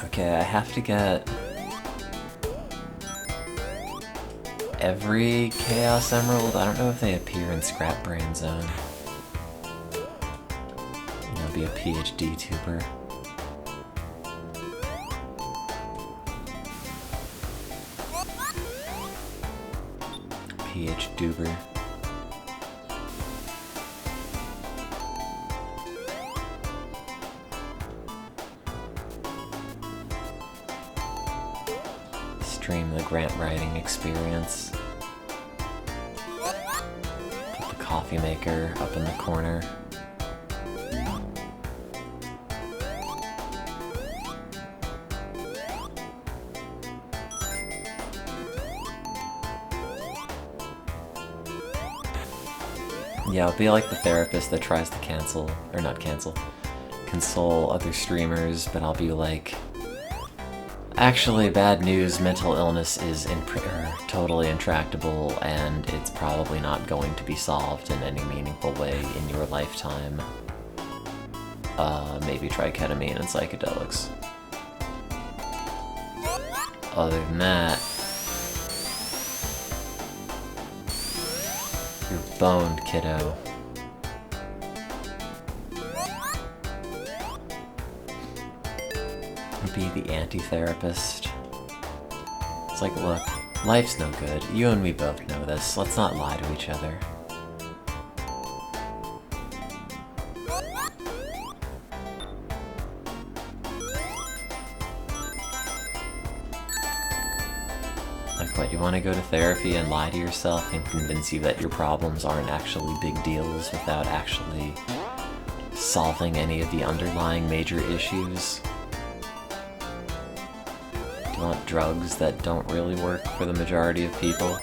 Okay, I have to get every Chaos Emerald. I don't know if they appear in Scrap Brain Zone. I'll be a PhD tuber. PhDuber. Stream the grant writing experience. Put the coffee maker up in the corner. Yeah, I'll be like the therapist that tries to cancel, or not cancel, console other streamers, but I'll be like, actually, bad news, mental illness is totally intractable, and it's probably not going to be solved in any meaningful way in your lifetime. Maybe try ketamine and psychedelics. Other than that, you're boned, kiddo. be the anti-therapist. It's like, look, life's no good. You and me both know this. Let's not lie to each other. Like, what, you want to go to therapy and lie to yourself and convince you that your problems aren't actually big deals without actually solving any of the underlying major issues? Do you want drugs that don't really work for the majority of people?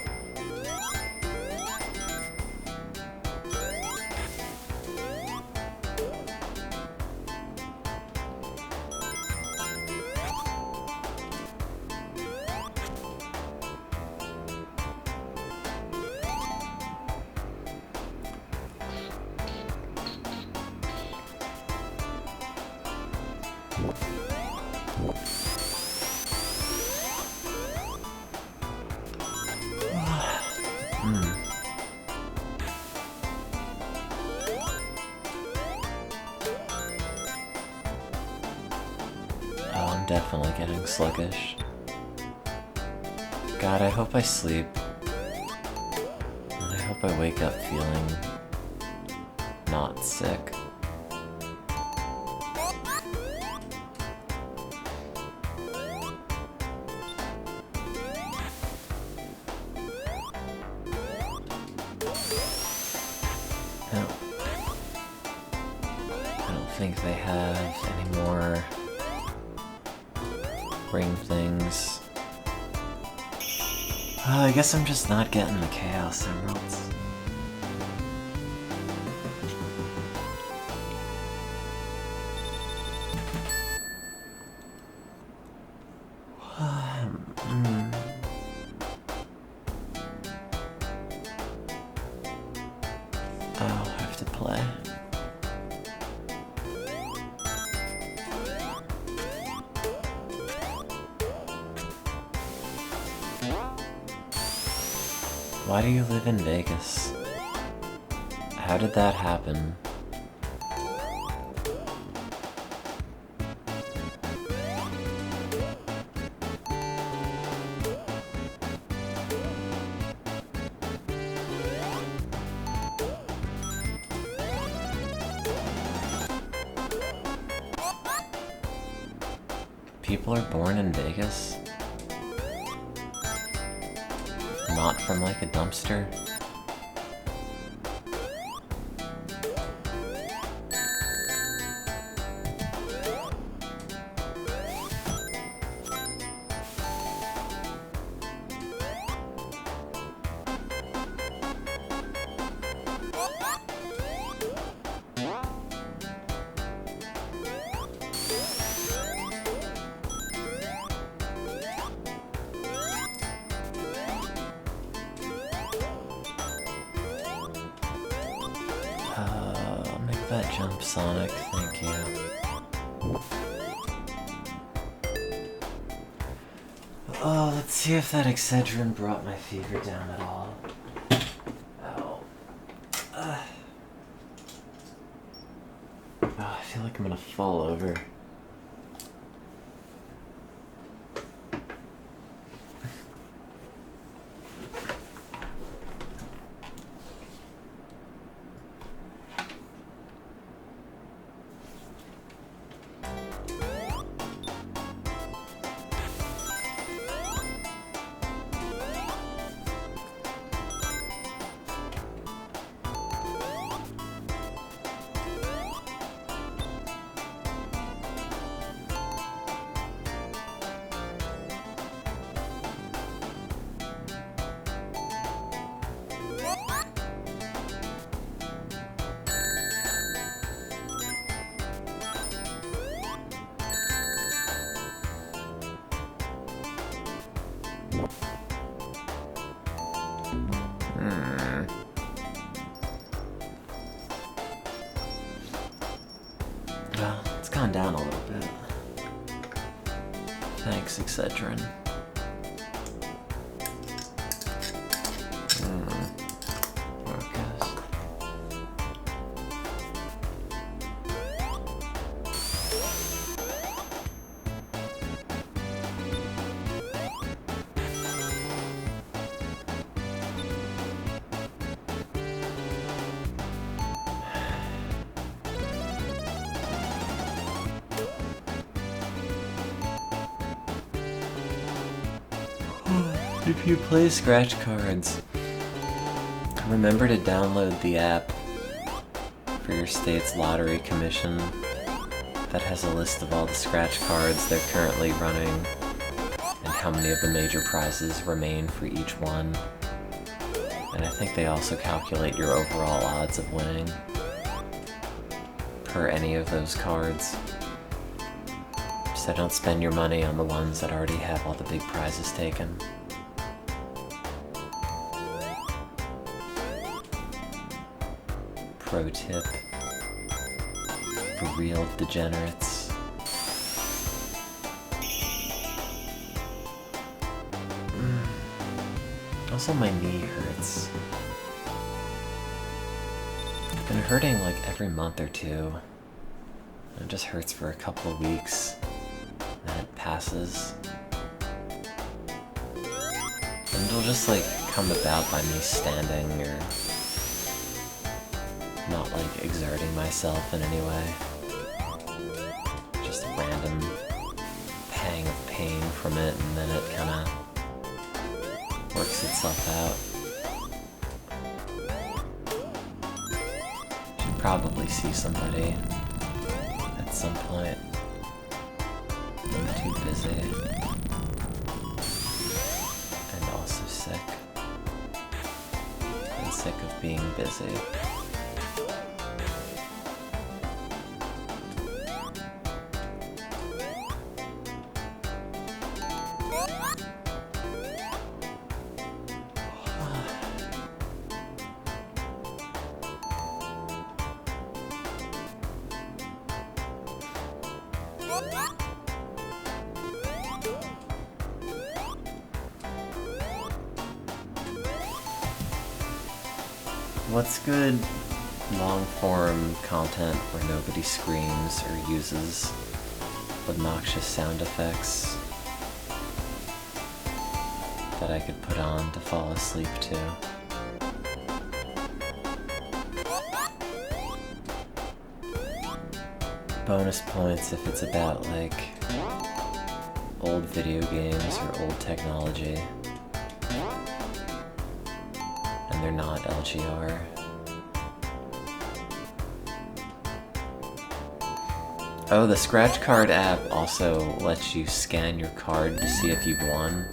I'm definitely getting sluggish. God, I hope I sleep. And I hope I wake up feeling not sick. I don't think they have any more ring things. I guess I'm just not getting the Chaos Emeralds. I'll have to play. Why do you live in Vegas? How did that happen? People are born in Vegas? Not from like a dumpster? I'll make that jump, Sonic, thank you. Oh, let's see if that Excedrin brought my fever down at all. Ow. Oh, I feel like I'm gonna fall over. Well, it's gone down a little bit. Thanks, Excedrin. Marcus. If you play scratch cards, remember to download the app for your state's lottery commission that has a list of all the scratch cards they're currently running and how many of the major prizes remain for each one. And I think they also calculate your overall odds of winning per any of those cards. So don't spend your money on the ones that already have all the big prizes taken. Pro tip for real degenerates. Also, my knee hurts. It's been hurting like every month or two. It just hurts for a couple of weeks, then it passes. And it'll just like come about by me standing or not like exerting myself in any way. Just a random pang of pain from it, and then it kinda works itself out. Should probably see somebody at some point. I'm too busy. And also sick. I'm sick of being busy. What's good long-form content where nobody screams or uses obnoxious sound effects that I could put on to fall asleep to? Bonus points if it's about like old video games or old technology. And they're not LGR. Oh, the scratch card app also lets you scan your card to see if you've won.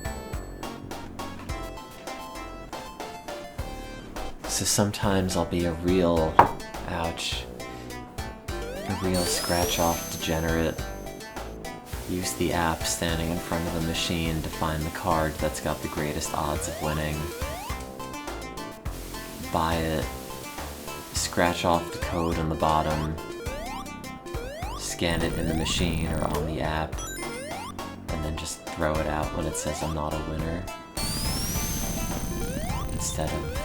So sometimes I'll be a real, ouch, a real scratch-off degenerate. Use the app standing in front of the machine to find the card that's got the greatest odds of winning. Buy it, scratch off the code on the bottom, scan it in the machine or on the app, and then just throw it out when it says I'm not a winner, instead of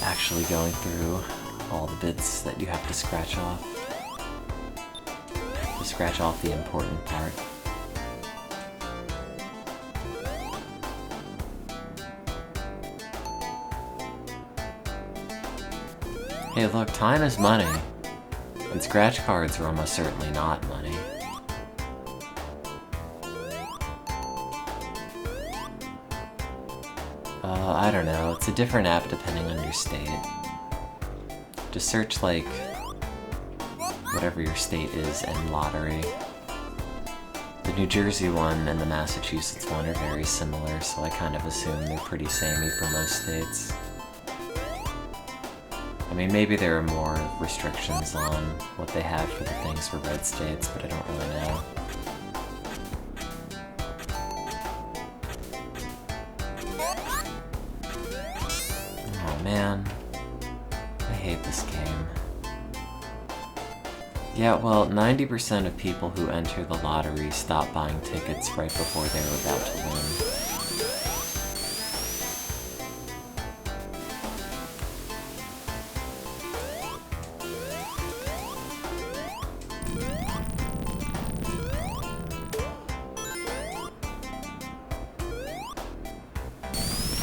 actually going through all the bits that you have to scratch off. To scratch off the important part. Hey look, time is money, and scratch cards are almost certainly not money. I don't know, it's a different app depending on your state. Just search like, whatever your state is in lottery. The New Jersey one and the Massachusetts one are very similar, so I kind of assume they're pretty samey for most states. I mean, maybe there are more restrictions on what they have for the things for red states, but I don't really know. Oh man, I hate this game. Yeah, well, 90% of people who enter the lottery stop buying tickets right before they're about to win.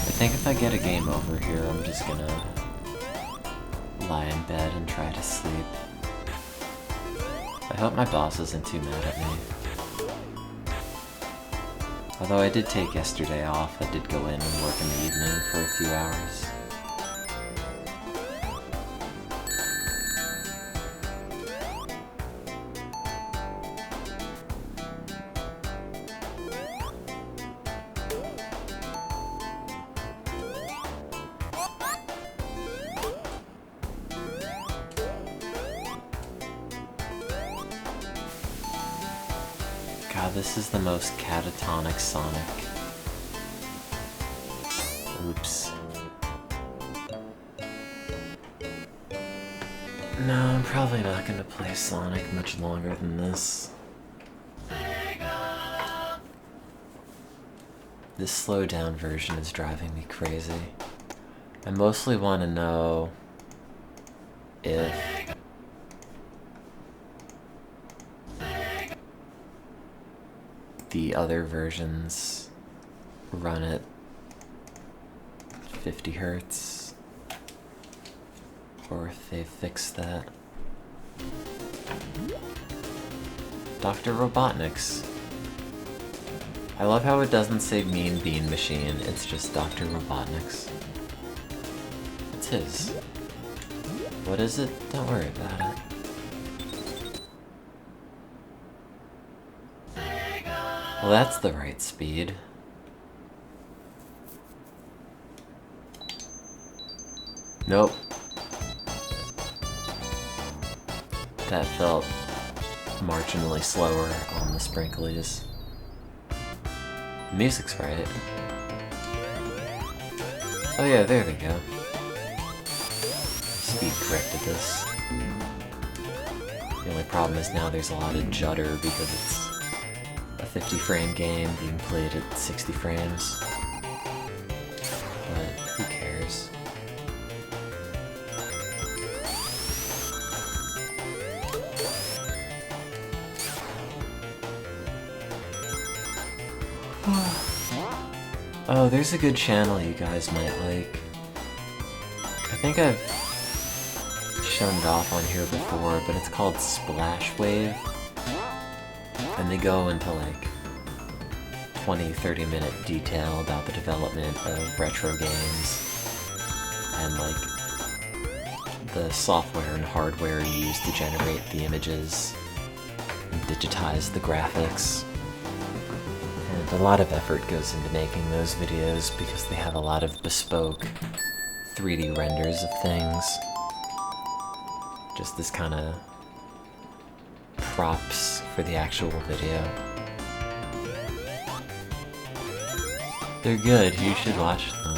I think if I get a game over here, I'm just gonna lie in bed and try to sleep. I hope my boss isn't too mad at me. Although I did take yesterday off, I did go in and work in the evening for a few hours. God, this is the most catatonic Sonic. Oops. No, I'm probably not gonna play Sonic much longer than this. This slowed down version is driving me crazy. I mostly want to know if the other versions run at 50 Hertz, or if they fixed that. Dr. Robotnik's. I love how it doesn't say Mean Bean Machine, it's just Dr. Robotnik's. It's his. What is it? Don't worry about it. Well, that's the right speed. Nope. That felt marginally slower on the sprinklies. The music's right. Oh yeah, there we go. Speed corrected this. The only problem is now there's a lot of judder because it's a 50 frame game being played at 60 frames. But who cares? Oh, there's a good channel you guys might like. I think I've shown it off on here before, but it's called Splash Wave. And they go into like 20-30 minute detail about the development of retro games and like the software and hardware used to generate the images and digitize the graphics. And a lot of effort goes into making those videos because they have a lot of bespoke 3D renders of things. Just this kind of props for the actual video. They're good, you should watch them.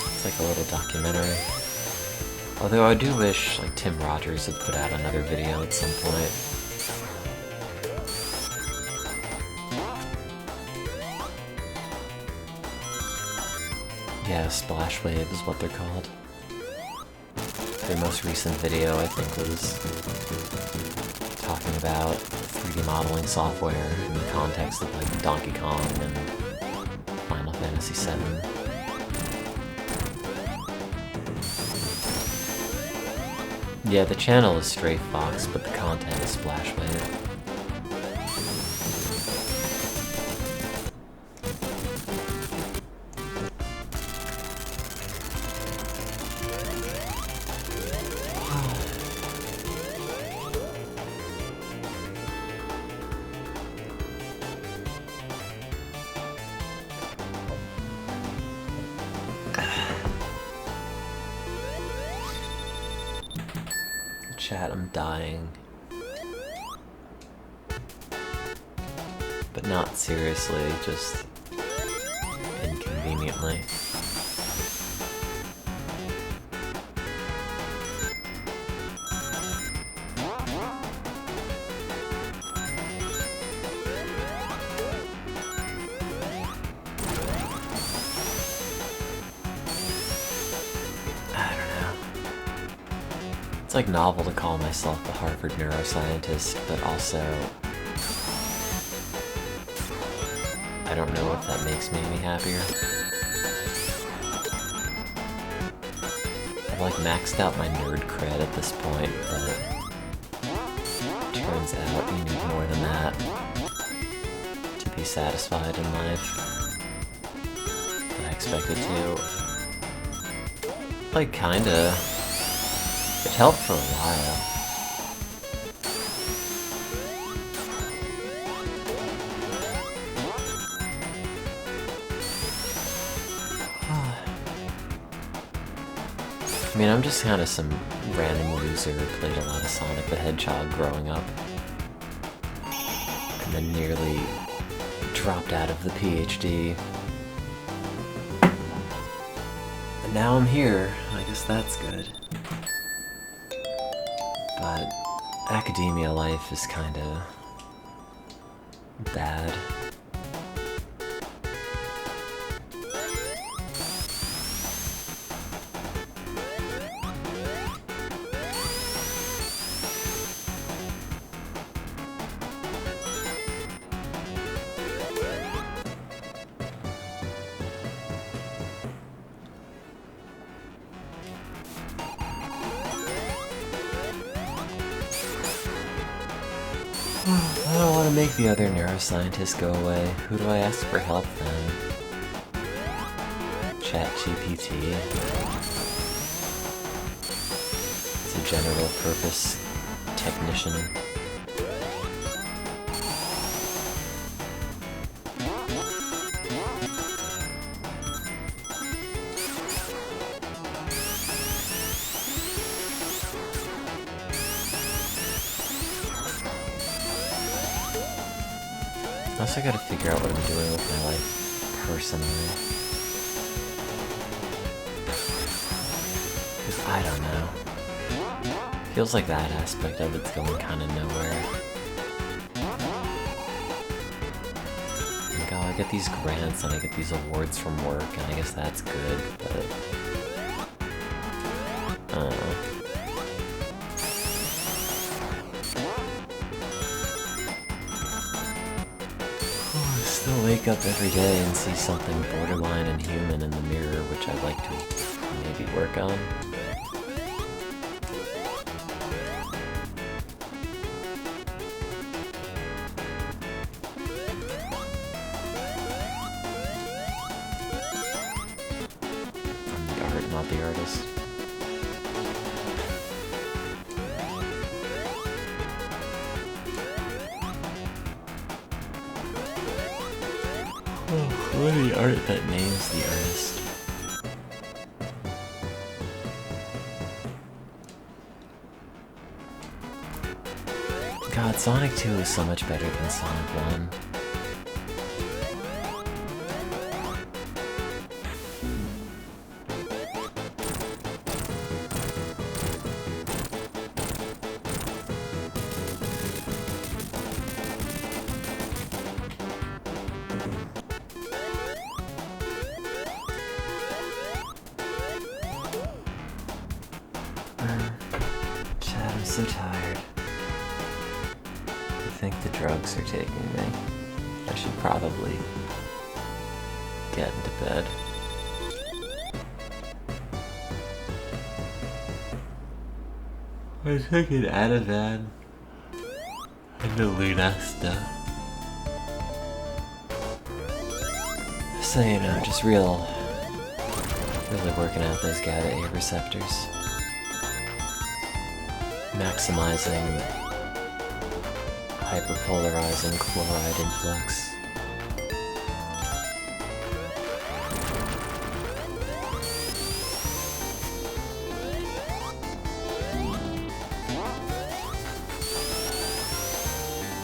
It's like a little documentary. Although I do wish like Tim Rogers had put out another video at some point. Yeah, Splash Wave is what they're called. Their most recent video, I think, was talking about 3D modeling software in the context of like Donkey Kong and Final Fantasy VII. Yeah, the channel is Stray Fox, but the content is Splash Wave. Chat, I'm dying. But not seriously, just inconveniently. It's like novel to call myself a Harvard neuroscientist, but also I don't know if that makes me any happier. like maxed out my nerd cred at this point, but turns out you need more than that to be satisfied in life than I expected to. Like, kinda. It helped for a while. I mean, I'm just kind of some random loser who played a lot of Sonic the Hedgehog growing up. And then nearly dropped out of the PhD. And now I'm here. I guess that's good. But academia life is kinda bad. I don't want to make the other neuroscientists go away. Who do I ask for help then? ChatGPT. It's a general purpose technician. I also gotta figure out what I'm doing with my life personally. Because I don't know. Feels like that aspect of it's going kinda nowhere. Like, oh, I get these grants and I get these awards from work, and I guess that's good, but I don't know. Still wake up every day and see something borderline inhuman in the mirror, which I'd like to maybe work on. I'm the art, not the artist. What the art that names the artist? God, Sonic 2 is so much better than Sonic 1. Chad, I'm so tired. I think the drugs are taking me. I should probably get into bed. I took an Ativan and a Lunesta. So, you know, just really working out those GABA A receptors. Maximizing hyperpolarizing chloride influx.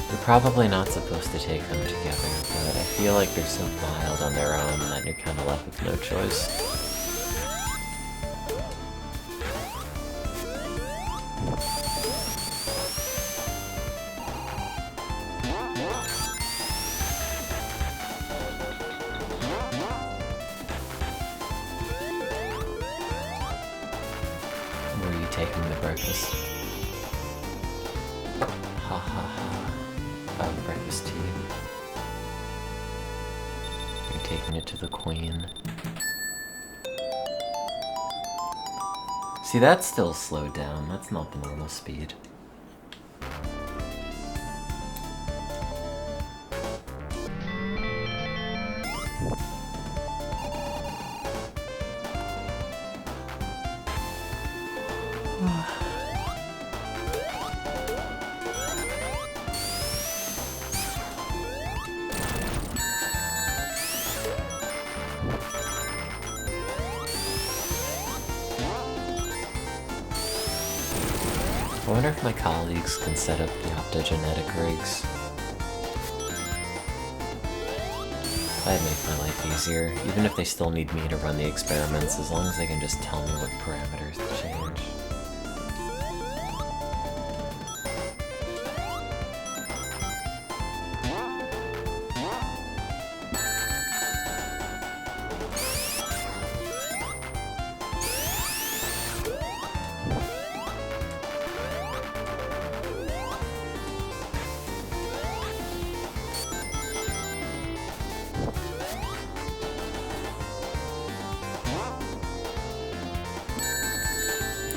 You're probably not supposed to take them together, but I feel like they're so mild on their own that you're kind of left with no choice. Were you taking the breakfast? Ha ha ha. Breakfast tea. You're taking it to the Queen. See, that's still slowed down. That's not the normal speed. I wonder if my colleagues can set up the optogenetic rigs. That'd make my life easier, even if they still need me to run the experiments, as long as they can just tell me what parameters to change.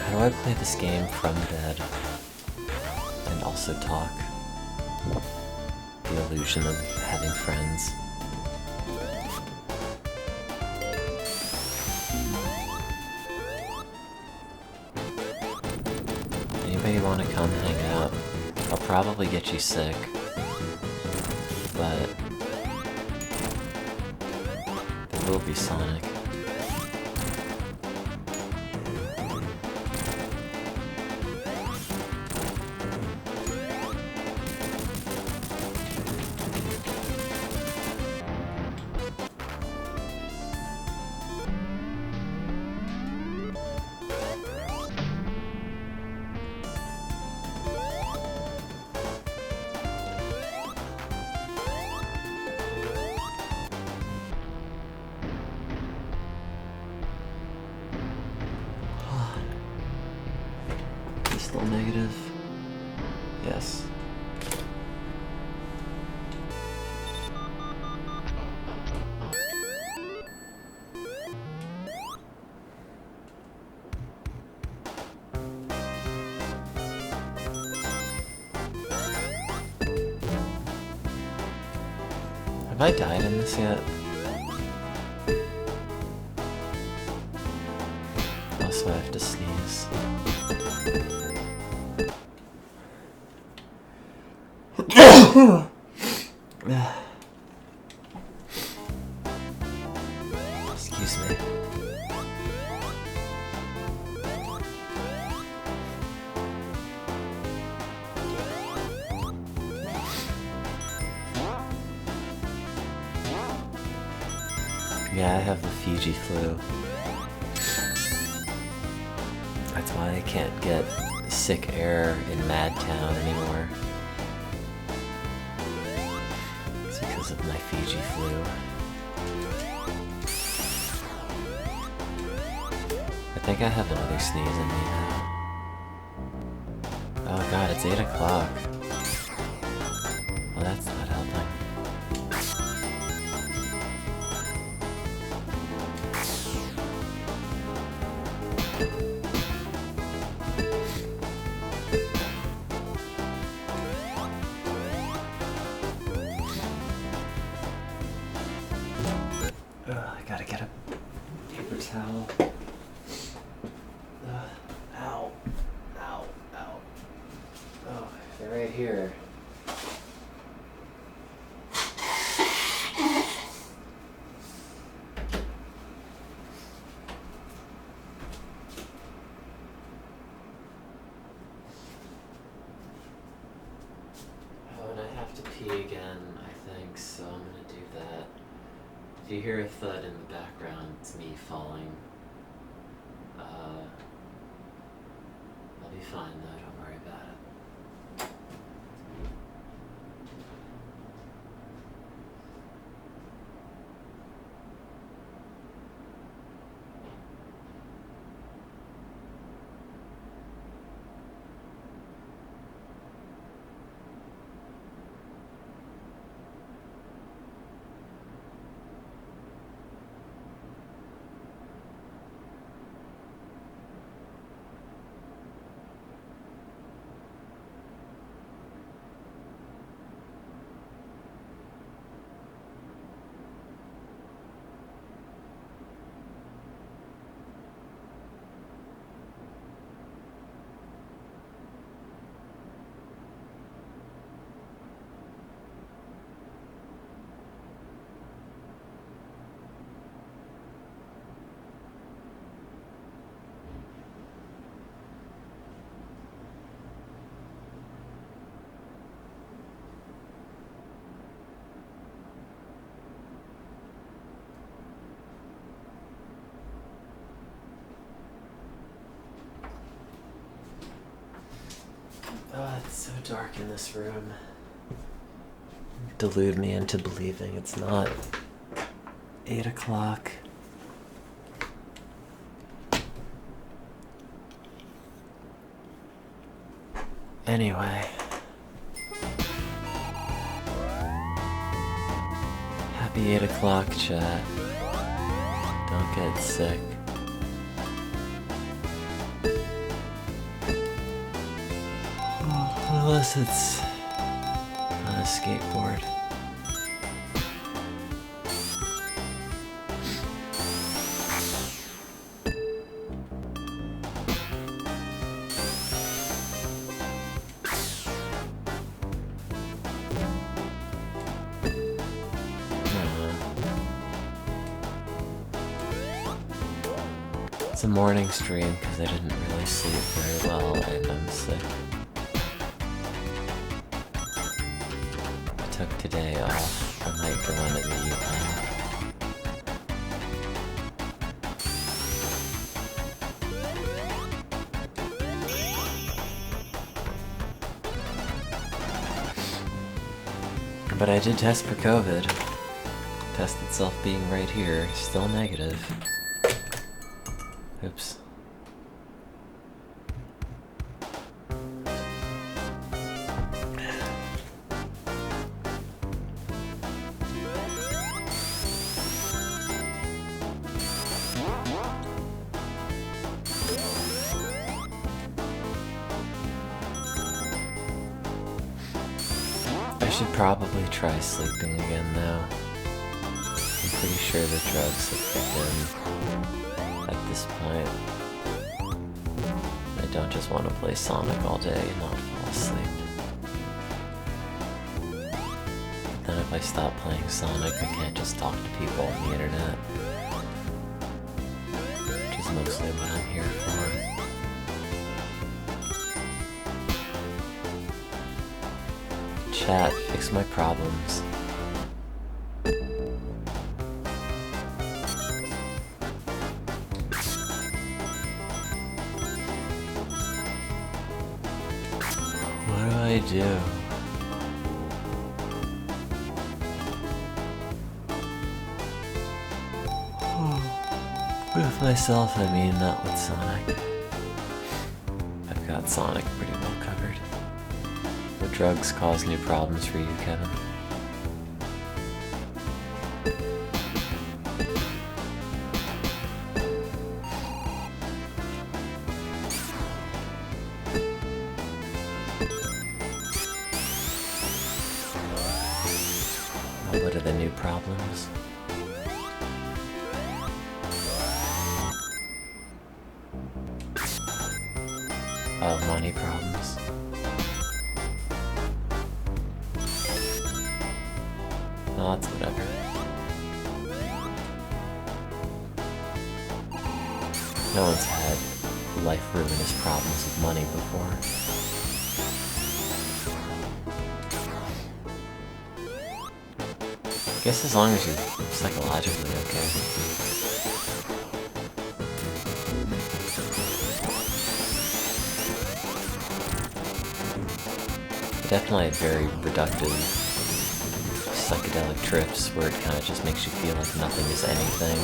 How do I play this game from bed and also talk? The illusion of having friends. Anybody want to come hang out? I'll probably get you sick, but there will be Sonic. Still negative? Yes. Have I died in this yet? Also, I have to sneeze. Excuse me. Yeah, I have the Fiji flu. That's why I can't get sick air in Madtown anymore. It's because of my Fiji flu. I think I have another sneeze in me now. Oh god, it's 8 o'clock. Well, that's not helping. I gotta get a paper towel. Ow. Ow. Ow. Oh, they're right here. Oh, and I have to pee again, I think, so I'm gonna do that. If you hear a thud in the background, it's me falling. I'll be fine though, don't worry about it. dark in this room. Delude me into believing it's not 8 o'clock. Anyway. Happy 8 o'clock, chat. Don't get sick. Unless it's on a skateboard. It's a morning stream because I didn't really sleep very well and I'm sick. I took today off. I might go in at the evening. But I did test for COVID. Test itself being right here, still negative. Oops. I should probably try sleeping again now. I'm pretty sure the drugs have kicked in at this point. I don't just want to play Sonic all day and not fall asleep. But then if I stop playing Sonic, I can't just talk to people on the internet. Which is mostly what I'm here for. Chat, fix my problems. What do I do? With myself, I mean, not with Sonic. I've got Sonic pretty well covered. What drugs cause new problems for you, Kevin? What are the new problems? Oh, money problems. Oh, that's whatever. No one's had life-ruinous problems with money before. I guess as long as you're psychologically okay. I definitely had very reductive psychedelic trips where it kind of just makes you feel like nothing is anything.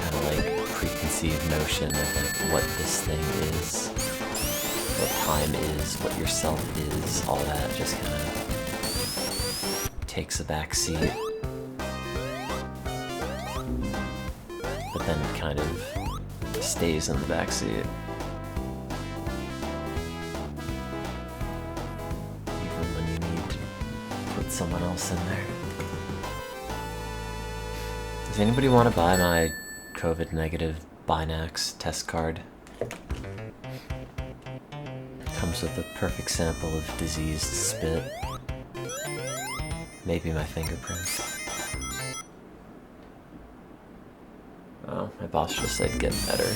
Kind of like preconceived notion of like what this thing is, what time is, what yourself is, all that just kind of takes a back seat. But then it kind of stays in the back seat. Someone else in there. Does anybody want to buy my COVID negative Binax test card? Comes with a perfect sample of diseased spit. Maybe my fingerprints. Oh, my boss just said get better.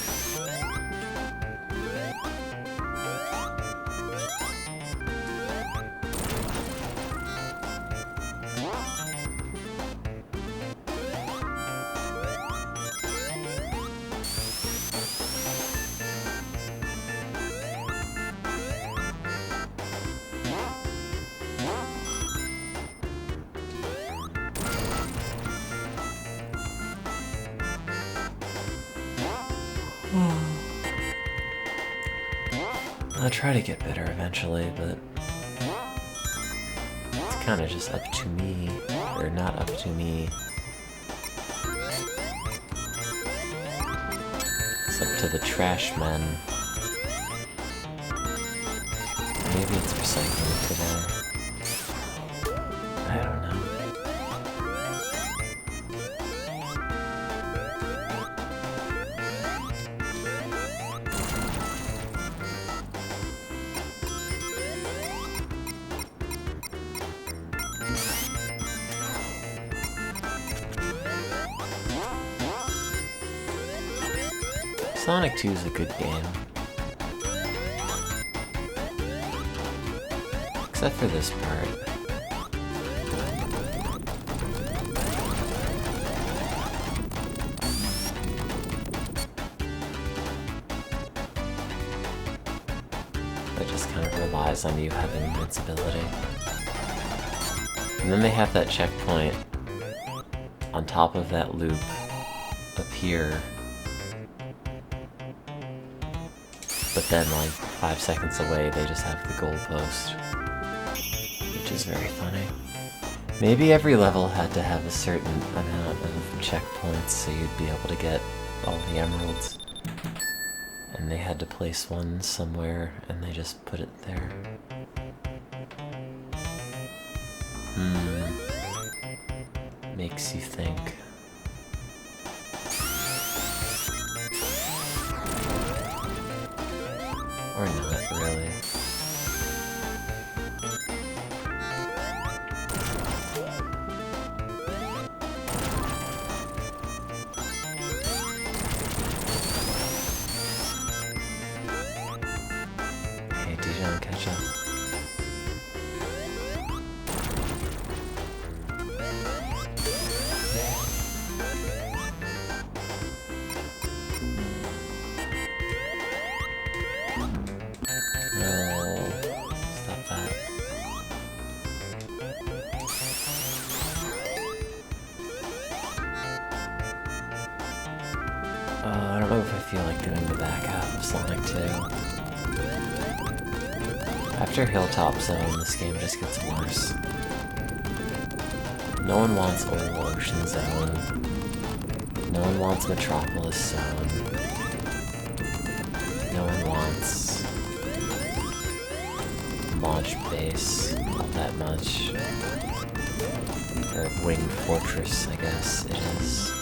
I'll try to get better eventually, but it's kind of just up to me, or not up to me. It's up to the trash men. Maybe it's recycling today. I don't know. Sonic 2 is a good game. Except for this part. That just kind of relies on you having invincibility. And then they have that checkpoint on top of that loop up here. But then, like, 5 seconds away, they just have the goalpost. Which is very funny. Maybe every level had to have a certain amount of checkpoints so you'd be able to get all the emeralds. And they had to place one somewhere, and they just put it there. Makes you think. Or not, really. Hey, Dijon, catch up. I don't know if I feel like doing the back half of Sonic 2. After Hilltop Zone, this game just gets worse. No one wants Old Ocean Zone. No one wants Metropolis Zone. No one wants Launch Base all that much. Or Wing Fortress, I guess it is.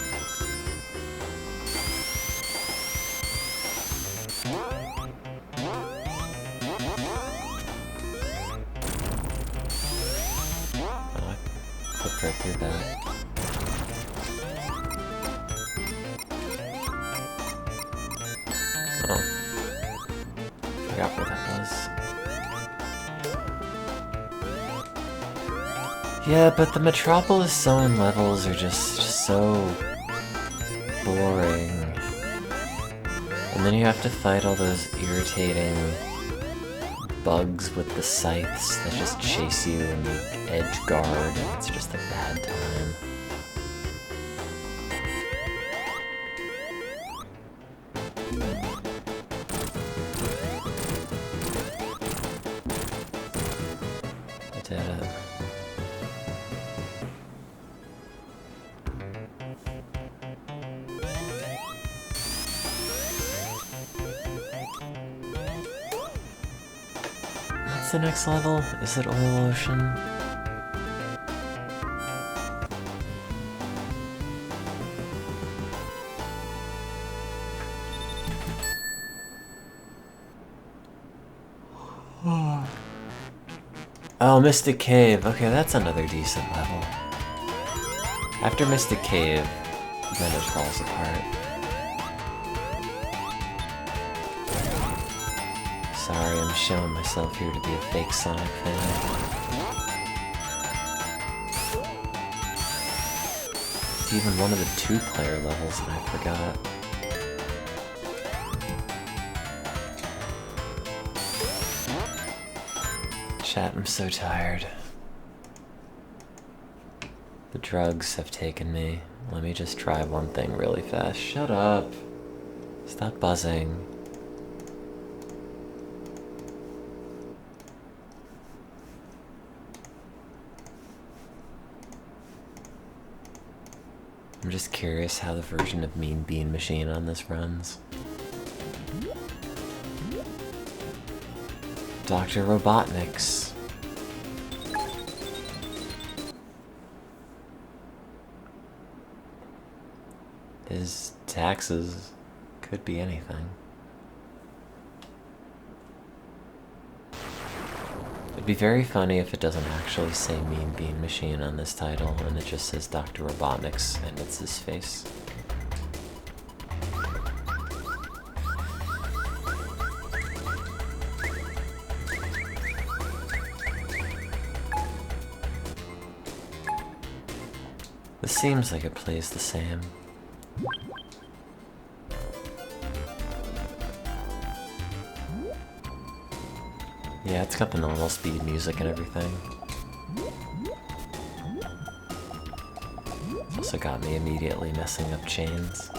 Right through that. Oh. Forgot where that was. Yeah, but the Metropolis Zone levels are just so boring. And then you have to fight all those irritating bugs with the scythes that just chase you and you edge guard, and it's just a bad time. I did it. What's the next level? Is it Oil Ocean? Oh, Mystic Cave. Okay, that's another decent level. After Mystic Cave, then it falls apart. Sorry, I'm showing myself here to be a fake Sonic fan. It's even one of the 2-player levels that I forgot. Chat, I'm so tired. The drugs have taken me. Let me just try one thing really fast. Shut up. Stop buzzing. I'm just curious how the version of Mean Bean Machine on this runs. Dr. Robotnik's. His taxes could be anything. It'd be very funny if it doesn't actually say Mean Bean Machine on this title and it just says Dr. Robotnik's and it's his face. This seems like it plays the same. Yeah, it's got the normal speed music and everything. It's also got me immediately messing up chains.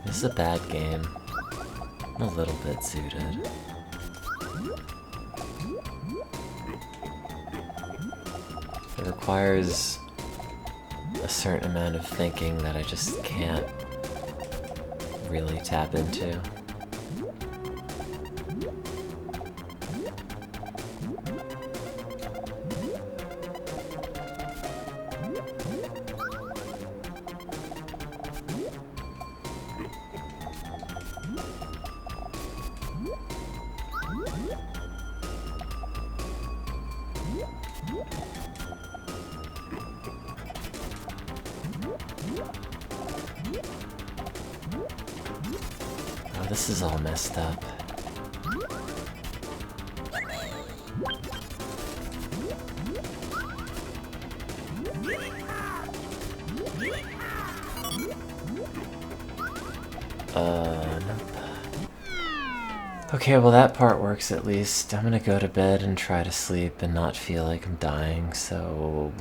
This is a bad game. I'm a little bit suited. It requires a certain amount of thinking that I just can't really tap into. Oh, this is all messed up. Nope. Okay, well that part works at least. I'm gonna go to bed and try to sleep and not feel like I'm dying, so